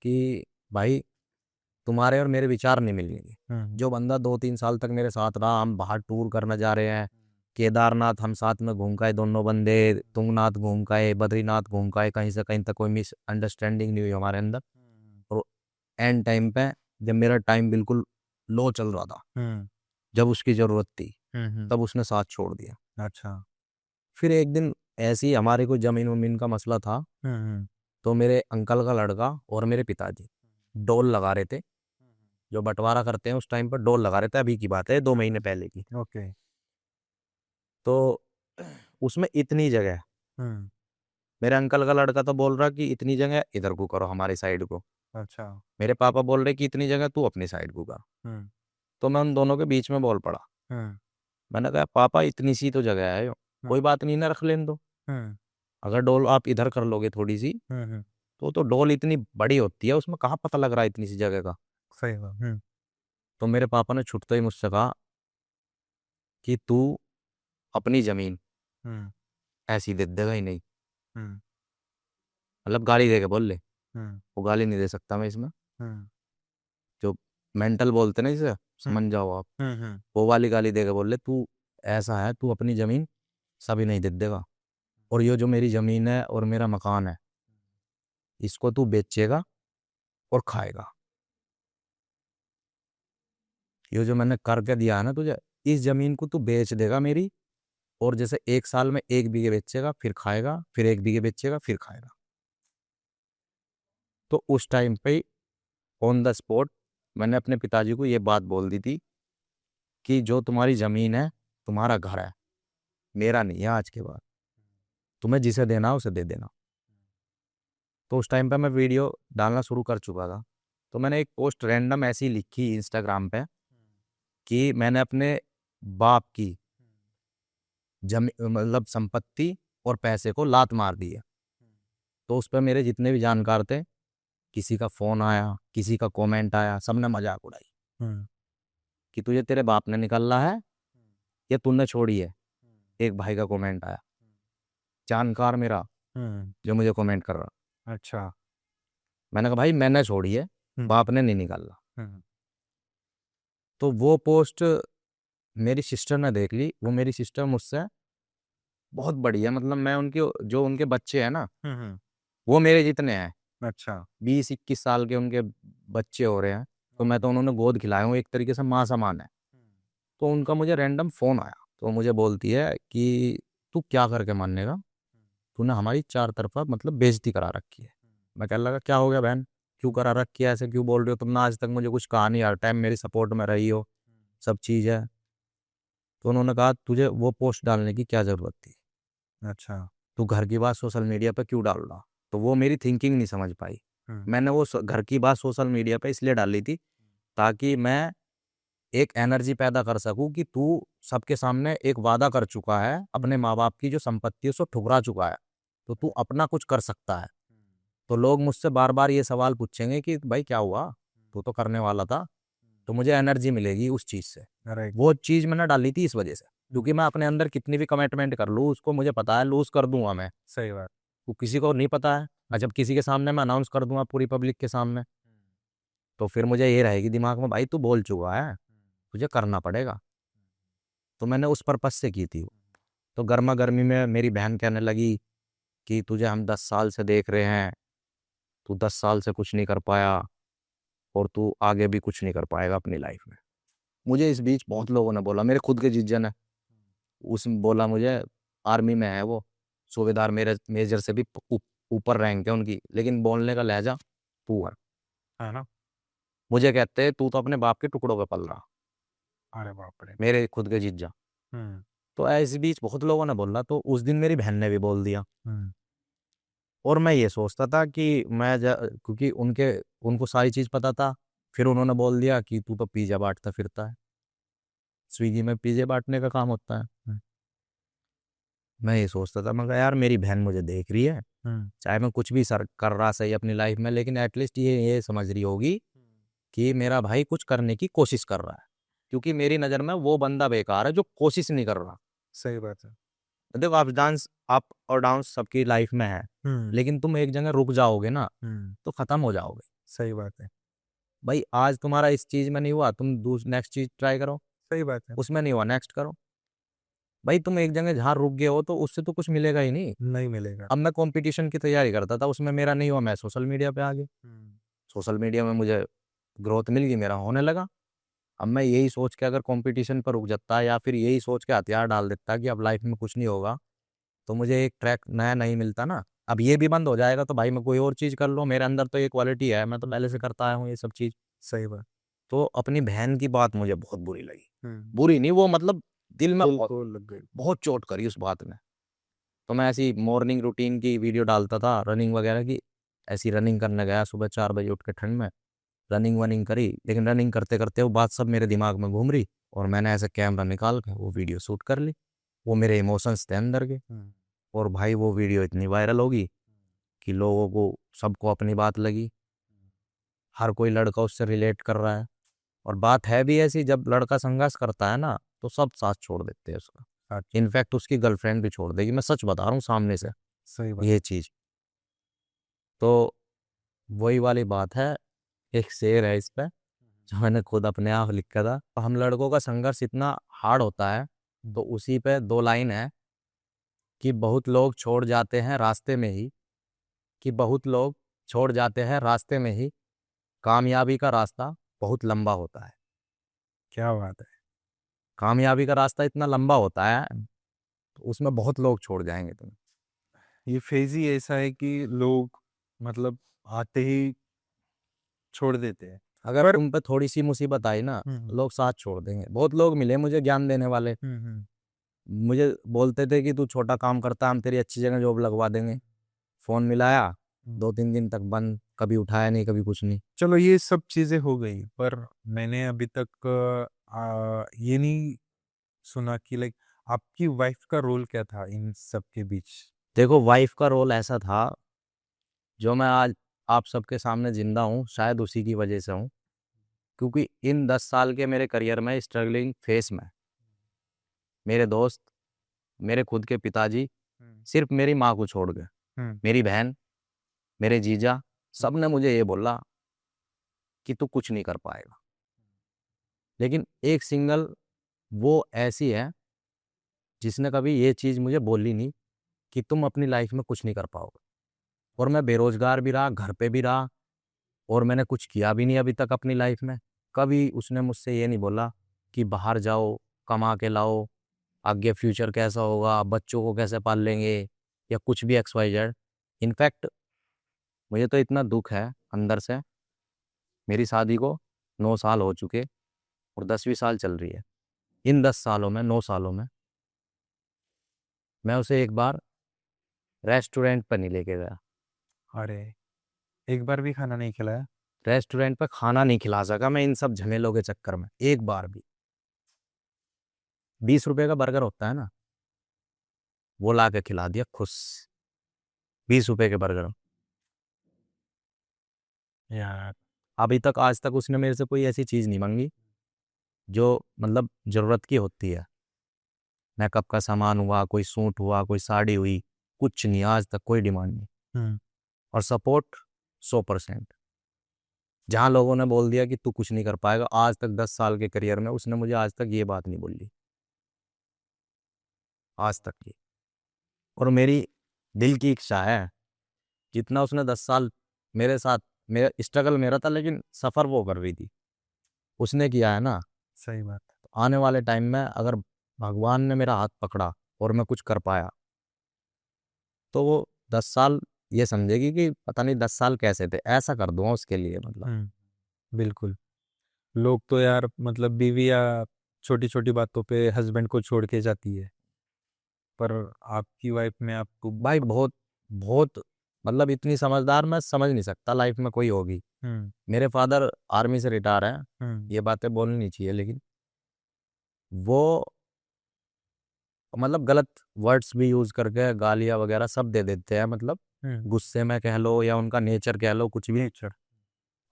कि भाई तुम्हारे और मेरे विचार नहीं मिलेंगे। हम्म जो बंदा 2-3 साल तक मेरे साथ रहा, हम बाहर टूर करने जा रहे हैं, केदारनाथ हम साथ में घूम के आए दोनों बंदे, तुंगनाथ घूम के आए, बद्रीनाथ घूम के आए, कहीं से कहीं तक कोई मिस अंडरस्टैंडिंग नहीं हुई हमारे अंदर। और एंड टाइम पे जब मेरा टाइम बिल्कुल लो चल रहा था, हम्म जब उसकी ज़रूरत थी, हम्म। तब उसने साथ छोड़ दिया। अच्छा। फिर एक दिन ऐसे ही हमारे कोई ज़मीन वमीन का मसला था। हम्म तो मेरे अंकल का लड़का और मेरे पिताजी डोल लगा रहे थे, जो बंटवारा करते हैं उस टाइम पर डोल लगा रहे थे, अभी की बात है 2 महीने पहले की। ओके। तो उसमें इतनी जगह है, हम्म मेरे अंकल का लड़का तो बोल रहा कि इतनी जगह इधर को करो हमारी साइड को, अच्छा। मेरे पापा बोल रहे कि इतनी जगह तू अपनी साइड को कर। हम्म तो मैं उन दोनों के बीच में बोल पड़ा। हम्म मैंने कहा पापा इतनी सी तो जगह है, हम्म कोई बात नहीं ना, रख लेने दो। हम्म अगर डोल आप इधर कर लोगे थोड़ी सी, हम्म। तो डोल इतनी बड़ी होती है, उसमें कहाँ पता लग रहा है इतनी सी जगह का। सही बात। तो मेरे पापा ने छुटते ही मुझसे कहा कि तू अपनी जमीन हम्म ऐसी दे देगा ही नहीं, हम्म मतलब गाली दे के बोल ले। हम्म वो गाली नहीं दे सकता मैं इसमें, हम्म जो मेंटल बोलते ना इसे, हम्म समझ जाओ आप। हम्म। वो वाली गाली दे के बोल ले, तू ऐसा है, तू अपनी जमीन सभी नहीं दे देगा, और ये जो मेरी जमीन है और मेरा मकान है, इसको तू बेचेगा और खाएगा। ये जो मैंने करके दिया है ना तुझे, इस जमीन को तू बेच देगा मेरी, और जैसे 1 साल में 1 बीघे बेचेगा फिर खाएगा, फिर 1 बीघे बेचेगा फिर खाएगा। तो उस टाइम पे ऑन द स्पॉट मैंने अपने पिताजी को ये बात बोल दी थी कि जो तुम्हारी जमीन है तुम्हारा घर है, मेरा नहीं है आज के बाद, तुम्हें जिसे देना उसे दे देना। तो उस टाइम पे मैं वीडियो डालना शुरू कर चुका था। तो मैंने एक पोस्ट रैंडम ऐसी लिखी इंस्टाग्राम पे कि मैंने अपने बाप की जमी मतलब संपत्ति और पैसे को लात मार दी है। तो उस पर मेरे जितने भी जानकार थे, किसी का फ़ोन आया, किसी का कमेंट आया, सबने मजाक उड़ाई हम्म कि तुझे तेरे बाप ने निकाला है या तूने छोड़ी है। एक भाई का कमेंट आया, जानकार मेरा, हम्म। जो मुझे कमेंट कर रहा। अच्छा। मैंने कहा भाई मैंने छोड़ी है, बाप ने नहीं निकाला। हम्म, तो वो पोस्ट मेरी सिस्टर ने देख ली। वो मेरी सिस्टर मुझसे बहुत बड़ी है, मतलब मैं उनके जो उनके बच्चे हैं ना हम्म, वो मेरे जितने हैं, अच्छा 20-21 साल के उनके बच्चे हो रहे हैं। तो मैं तो उन्होंने गोद खिलाया हूँ, एक तरीके से माँ समान है। तो उनका मुझे रैंडम फ़ोन आया, तो मुझे बोलती है कि तू क्या करके मानेगा, तूने हमारी चार तरफा मतलब बेइज्जती करा रखी है। मैं कहने लगा क्या हो गया बहन, क्यों करा रखी है, ऐसे क्यों बोल रही हो, तुमने आज तक मुझे कुछ कहा नहीं, हर टाइम मेरी सपोर्ट में रही हो, सब चीज़ है। तो उन्होंने कहा तुझे वो पोस्ट डालने की क्या ज़रूरत थी, अच्छा तू घर की बात सोशल मीडिया पे क्यों डाल रहा। तो वो मेरी थिंकिंग नहीं समझ पाई। हम्म, मैंने वो घर की बात सोशल मीडिया पे इसलिए डाली थी ताकि मैं एक एनर्जी पैदा कर सकूं कि तू सबके सामने एक वादा कर चुका है, अपने माँ बाप की जो संपत्ति है उसको ठुकरा चुका है, तो तू अपना कुछ कर सकता है। तो लोग मुझसे बार बार ये सवाल पूछेंगे कि भाई क्या हुआ, तू तो करने वाला था, तो मुझे एनर्जी मिलेगी उस चीज़ से। राइट वो चीज़ मैंने डाली थी इस वजह से, क्योंकि मैं अपने अंदर कितनी भी कमिटमेंट कर लूँ उसको मुझे पता है लूज़ कर दूंगा मैं। सही बात वो किसी को नहीं पता है, और जब किसी के सामने मैं अनाउंस कर दूंगा पूरी पब्लिक के सामने, तो फिर मुझे ये रहेगी दिमाग में भाई तू बोल चुका है, तुझे करना पड़ेगा। तो मैंने उस पर्पस से की थी। तो गर्मा गर्मी में मेरी बहन कहने लगी कि तुझे हम 10 साल से देख रहे हैं, तू 10 साल से कुछ नहीं कर पाया और तू आगे भी कुछ नहीं कर पाएगा अपनी लाइफ में। मुझे इस बीच बहुत लोगों ने बोला, मेरे खुद के जीजन है, उस बोला मुझे, आर्मी में है वो, सूबेदार मेरे मेजर से भी ऊपर रैंक है उनकी, लेकिन बोलने का लहजा तू है। है ना मुझे कहते हैं तू तो अपने बाप के टुकड़ों पे पल रहा, अरे बाप रे मेरे खुद के जीजा। हम्म तो इस बीच बहुत लोगों ने बोला, तो उस दिन मेरी बहन ने भी बोल दिया। हम्म और मैं ये सोचता था कि क्योंकि उनको सारी चीज़ पता था। फिर उन्होंने बोल दिया कि तू तो पिज़्ज़ा बांटता फिरता है, स्विगी में पिज़्ज़ा बांटने का काम होता है। मैं ये सोचता था, मगर यार मेरी बहन मुझे देख रही है, हम्म चाहे मैं कुछ भी सर कर रहा सही अपनी लाइफ में, लेकिन एटलीस्ट ये समझ रही होगी कि मेरा भाई कुछ करने की कोशिश कर रहा है। क्योंकि मेरी नज़र में वो बंदा बेकार है जो कोशिश नहीं कर रहा। सही बात है देखो अप और डाउन सबकी लाइफ में है, हम्म लेकिन तुम एक जगह रुक जाओगे ना हम्म तो ख़त्म हो जाओगे। सही बात है भाई आज तुम्हारा इस चीज़ में नहीं हुआ, तुम नेक्स्ट चीज़ ट्राई करो, सही बात है उसमें नहीं हुआ नेक्स्ट करो। भाई तुम एक जगह जहाँ रुक गए हो तो उससे तो कुछ मिलेगा ही नहीं। नहीं मिलेगा अब मैं कंपटीशन की तैयारी करता था, उसमें मेरा नहीं हुआ, मैं सोशल मीडिया पे आ गया। हम्म सोशल मीडिया में मुझे ग्रोथ मिल गई, मेरा होने लगा। अब मैं यही सोच के अगर कंपटीशन पर रुक जाता या फिर यही सोच के हथियार डाल देता कि अब लाइफ में कुछ नहीं होगा, तो मुझे एक ट्रैक नया नहीं मिलता ना। अब ये भी बंद हो जाएगा तो भाई मैं कोई और चीज़ कर लूँ, मेरे अंदर तो ये क्वालिटी है, मैं तो पहले से करता आया हूँ ये सब चीज़। सही बात तो अपनी बहन की बात मुझे बहुत बुरी लगी। हम्म बुरी नहीं, वो मतलब दिल में दिल बहुत को लग गई बहुत चोट करी उस बात ने। तो मैं ऐसी मॉर्निंग रूटीन की वीडियो डालता था, रनिंग वगैरह की। ऐसी रनिंग करने गया सुबह 4 बजे उठ के ठंड में, रनिंग वनिंग करी, लेकिन रनिंग करते करते वो बात सब मेरे दिमाग में घूम रही, और मैंने ऐसे कैमरा निकाल के वो वीडियो शूट कर ली। वो मेरे इमोशंस थे अंदर के। हम्म और भाई वो वीडियो इतनी वायरल होगी कि लोगों को सबको अपनी बात लगी, हर कोई लड़का उससे रिलेट कर रहा है। और बात है भी ऐसी, जब लड़का संघर्ष करता है ना तो सब साथ छोड़ देते हैं उसका, अच्छा इनफैक्ट उसकी गर्लफ्रेंड भी छोड़ देगी, मैं सच बता रहा हूँ सामने से सही बात ये चीज़। तो वही वाली बात है, एक शेर है इस पे जो मैंने खुद अपने आप लिखा था। हम लड़कों का संघर्ष इतना हार्ड होता है, तो उसी पे 2 लाइन है कि बहुत लोग छोड़ जाते हैं रास्ते में ही, कि बहुत लोग छोड़ जाते हैं रास्ते में ही, कामयाबी का रास्ता बहुत लंबा होता है। क्या बात है कामयाबी का रास्ता इतना लंबा होता है, तो उसमें बहुत लोग छोड़ जाएंगे तुम्हें। ये फेज ही ऐसा है कि लोग मतलब आते ही छोड़ देते हैं अगर पर तुम पे थोड़ी सी मुसीबत आई ना, हम्म लोग साथ छोड़ देंगे। बहुत लोग मिले मुझे ज्ञान देने वाले, हम्म मुझे बोलते थे कि तू छोटा काम करता है, हम तेरी अच्छी जगह जॉब लगवा देंगे। फ़ोन मिलाया, हम्म। 2-3 दिन तक बंद, कभी उठाया नहीं, कभी कुछ नहीं। चलो ये सब चीजें हो गई पर मैंने अभी तक ये नहीं सुना कि लाइक आपकी वाइफ का रोल क्या था इन सब के बीच देखो वाइफ़ का रोल ऐसा था, जो मैं आज आप सबके सामने ज़िंदा हूँ, शायद उसी की वजह से हूँ। क्योंकि इन 10 साल के मेरे करियर में स्ट्रगलिंग फेस में, मेरे दोस्त, मेरे खुद के पिताजी, हम्म सिर्फ़ मेरी माँ को छोड़ के, हम्म मेरी बहन, मेरे जीजा, सब ने मुझे ये बोला कि तू कुछ नहीं कर पाएगा, लेकिन एक सिंगल वो ऐसी है जिसने कभी ये चीज़ मुझे बोली नहीं कि तुम अपनी लाइफ में कुछ नहीं कर पाओगे। और मैं बेरोजगार भी रहा, घर पे भी रहा, और मैंने कुछ किया भी नहीं अभी तक अपनी लाइफ में। कभी उसने मुझसे ये नहीं बोला कि बाहर जाओ, कमा के लाओ, आगे फ्यूचर कैसा होगा, बच्चों को कैसे पाल लेंगे, या कुछ भी एक्स वाई जेड। इनफैक्ट मुझे तो इतना दुख है अंदर से, मेरी शादी को 9 साल हो चुके और 10वीं साल चल रही है। इन 10 सालों में, 9 सालों में मैं उसे एक बार रेस्टोरेंट पर नहीं लेके गया। अरे, एक बार भी खाना नहीं खिलाया? रेस्टोरेंट पर खाना नहीं खिला सका मैं इन सब झमेलों के चक्कर में, एक बार भी। 20 रुपए का बर्गर होता है ना, वो ला के खिला दिया खुश, 20 रुपए के बर्गर। यार, अभी तक, आज तक उसने मेरे से कोई ऐसी चीज़ नहीं मांगी जो मतलब ज़रूरत की होती है। मेकअप का सामान हुआ, कोई सूट हुआ, कोई साड़ी हुई, कुछ नहीं, आज तक कोई डिमांड नहीं। हम्म, और सपोर्ट 100%। जहाँ लोगों ने बोल दिया कि तू कुछ नहीं कर पाएगा, आज तक 10 साल के करियर में उसने मुझे आज तक ये बात नहीं बोली, आज तक ये। और मेरी दिल की इच्छा है, जितना उसने 10 साल मेरे साथ, मेरा स्ट्रगल मेरा था लेकिन सफ़र वो कर रही थी, उसने किया है ना। सही बात है। तो आने वाले टाइम में अगर भगवान ने मेरा हाथ पकड़ा और मैं कुछ कर पाया, तो वो 10 साल ये समझेगी कि पता नहीं 10 साल कैसे थे, ऐसा कर दूंगा उसके लिए मतलब। बिल्कुल। लोग तो यार मतलब बीवी या छोटी छोटी बातों पे हस्बैंड को छोड़ के जाती है, पर आपकी वाइफ में आपको। भाई बहुत बहुत मतलब इतनी समझदार मैं समझ नहीं सकता लाइफ में कोई होगी। हम्म, मेरे फादर आर्मी से रिटायर हैं, हम्म, ये बातें बोलनी नहीं चाहिए, लेकिन वो मतलब गलत वर्ड्स भी यूज़ करके गालियाँ वगैरह सब दे देते हैं, मतलब हम्म, गुस्से में कह लो या उनका नेचर कह लो, कुछ भी। नेचर।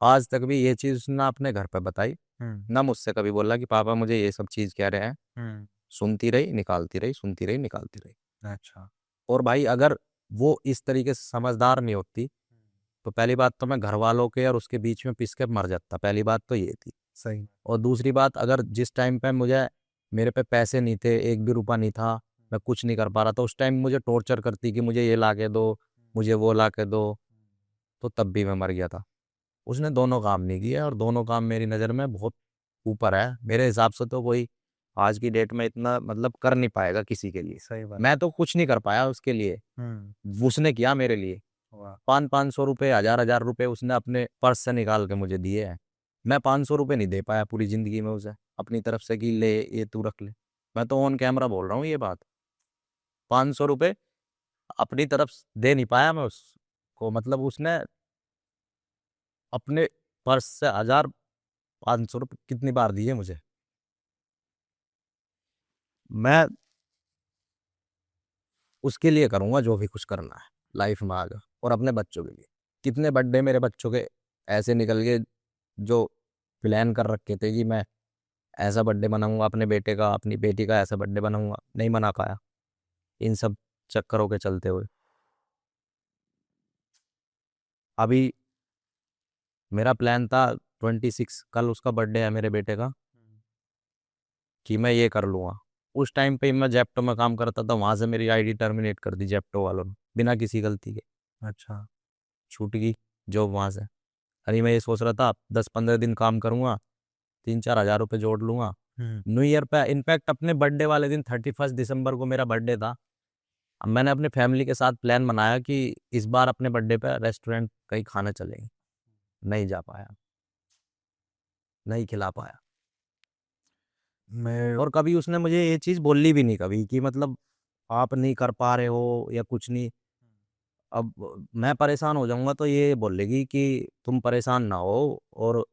आज तक भी ये चीज़ उसने ना अपने घर पे बताई, हम्म, ना मुझसे कभी बोला कि पापा मुझे ये सब चीज़ कह रहे हैं। हम्म, सुनती रही, निकालती रही, सुनती रही, निकालती रही। अच्छा। और भाई अगर वो इस तरीके से समझदार नहीं होती, तो पहली बात तो मैं घर वालों के और उसके बीच में पिस के मर जाता, पहली बात तो ये थी। सही। और दूसरी बात, अगर जिस टाइम पे मुझे, मेरे पे पैसे नहीं थे, एक भी रुपया नहीं था, मैं कुछ नहीं कर पा रहा था, उस टाइम मुझे टॉर्चर करती कि मुझे ये ला के दो, मुझे वो ला के दो, तो तब भी मैं मर गया था। उसने दोनों काम नहीं किए, और दोनों काम मेरी नज़र में बहुत ऊपर है। मेरे हिसाब से तो कोई आज की डेट में इतना मतलब कर नहीं पाएगा किसी के लिए। सही बात। मैं तो कुछ नहीं कर पाया उसके लिए, उसने किया मेरे लिए। वाह। 500-500 रुपये, 1000-1000 रुपये उसने अपने पर्स से निकाल के मुझे दिए हैं। मैं 500 रुपये नहीं दे पाया पूरी ज़िंदगी में उसे अपनी तरफ से कि ले ये तू रख ले। मैं तो ऑन कैमरा बोल रहा हूँ ये बात। 500 रुपये अपनी तरफ दे नहीं पाया मैं उसको, मतलब उसने अपने पर्स से 1000-500 रुपये कितनी बार दिए मुझे। मैं उसके लिए करूँगा जो भी कुछ करना है लाइफ में आगे, और अपने बच्चों के लिए। कितने बर्थडे मेरे बच्चों के ऐसे निकल गए जो प्लान कर रखे थे कि मैं ऐसा बर्थडे बनाऊंगा अपने बेटे का, अपनी बेटी का ऐसा बर्थडे बनाऊंगा, नहीं मना पाया इन सब चक्करों के चलते हुए। अभी मेरा प्लान था 26, कल उसका बर्थडे है मेरे बेटे का, कि मैं ये कर लूँगा। उस टाइम पे मैं जेप्टो में काम करता था, वहाँ से मेरी आईडी टर्मिनेट कर दी जेप्टो वालों ने बिना किसी गलती के, अच्छा। छूट गई जॉब वहाँ से। अरे मैं ये सोच रहा था 10-15 दिन काम करूँगा, 3-4 हज़ार रुपये जोड़ लूँगा। हम्म, न्यू ईयर पे, इनफैक्ट अपने बर्थडे वाले दिन 31 दिसंबर को मेरा बर्थडे था। अब मैंने अपनी फैमिली के साथ प्लान बनाया कि इस बार अपने बर्थडे पे रेस्टोरेंट कहीं खाना चलेंगे, नहीं जा पाया, नहीं खिला पाया। मैं। और कभी उसने मुझे ये चीज़ बोली भी नहीं कभी कि मतलब आप नहीं कर पा रहे हो या कुछ नहीं। अब मैं परेशान हो जाऊंगा तो ये बोलेगी कि तुम परेशान ना हो, और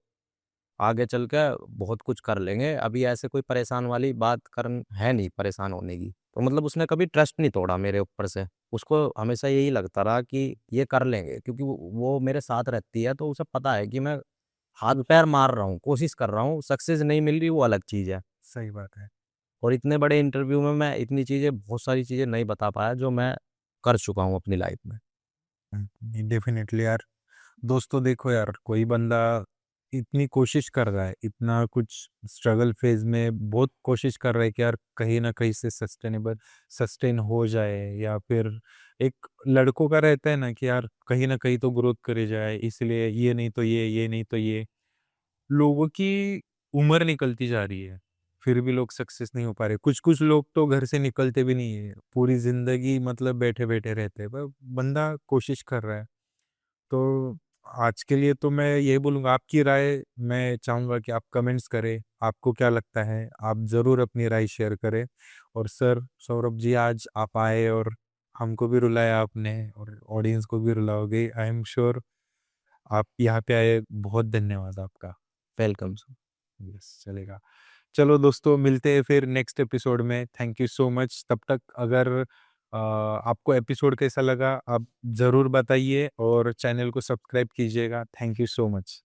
आगे चल के बहुत कुछ कर लेंगे, अभी ऐसे कोई परेशान वाली बात करन है नहीं परेशान होने की। तो मतलब उसने कभी ट्रस्ट नहीं तोड़ा मेरे ऊपर से, उसको हमेशा यही लगता रहा कि ये कर लेंगे, क्योंकि वो मेरे साथ रहती है, तो उसे पता है कि मैं हाथ पैर मार रहा हूँ, कोशिश कर रहा हूँ, सक्सेस नहीं मिल रही वो अलग चीज़ है। सही बात है। और इतने बड़े इंटरव्यू में मैं इतनी चीज़ें, बहुत सारी चीज़ें नहीं बता पाया जो मैं कर चुका हूँ अपनी लाइफ में। डेफिनेटली यार, दोस्तों देखो यार, कोई बंदा इतनी कोशिश कर रहा है, इतना कुछ स्ट्रगल फेज में बहुत कोशिश कर रहा है कि यार कहीं ना कहीं से सस्टेन हो जाए, या फिर एक लड़कों का रहता है ना कि यार कहीं ना कहीं तो ग्रोथ करे जाए, इसलिए ये नहीं तो ये नहीं तो ये। लोगों की उम्र निकलती जा रही है, फिर भी लोग सक्सेस नहीं हो पा रहे। कुछ कुछ लोग तो घर से निकलते भी नहीं है, पूरी जिंदगी मतलब बैठे बैठे रहते हैं, पर बंदा कोशिश कर रहा है। तो आज के लिए तो मैं ये बोलूँगा, आपकी राय मैं चाहूँगा कि आप कमेंट्स करें, आपको क्या लगता है? आप ज़रूर अपनी राय शेयर करें। और सर सौरभ जी, आज आप आए और हमको भी रुलाया आपने और ऑडियंस को भी रुलाओगे, आई एम श्योर। आप यहाँ पे आए, बहुत धन्यवाद आपका। वेलकम। यस, चलेगा। चलो दोस्तों, मिलते हैं फिर नेक्स्ट एपिसोड में। Thank you so much. तब तक अगर आपको एपिसोड कैसा लगा, आप ज़रूर बताइए और चैनल को सब्सक्राइब कीजिएगा। Thank you so much.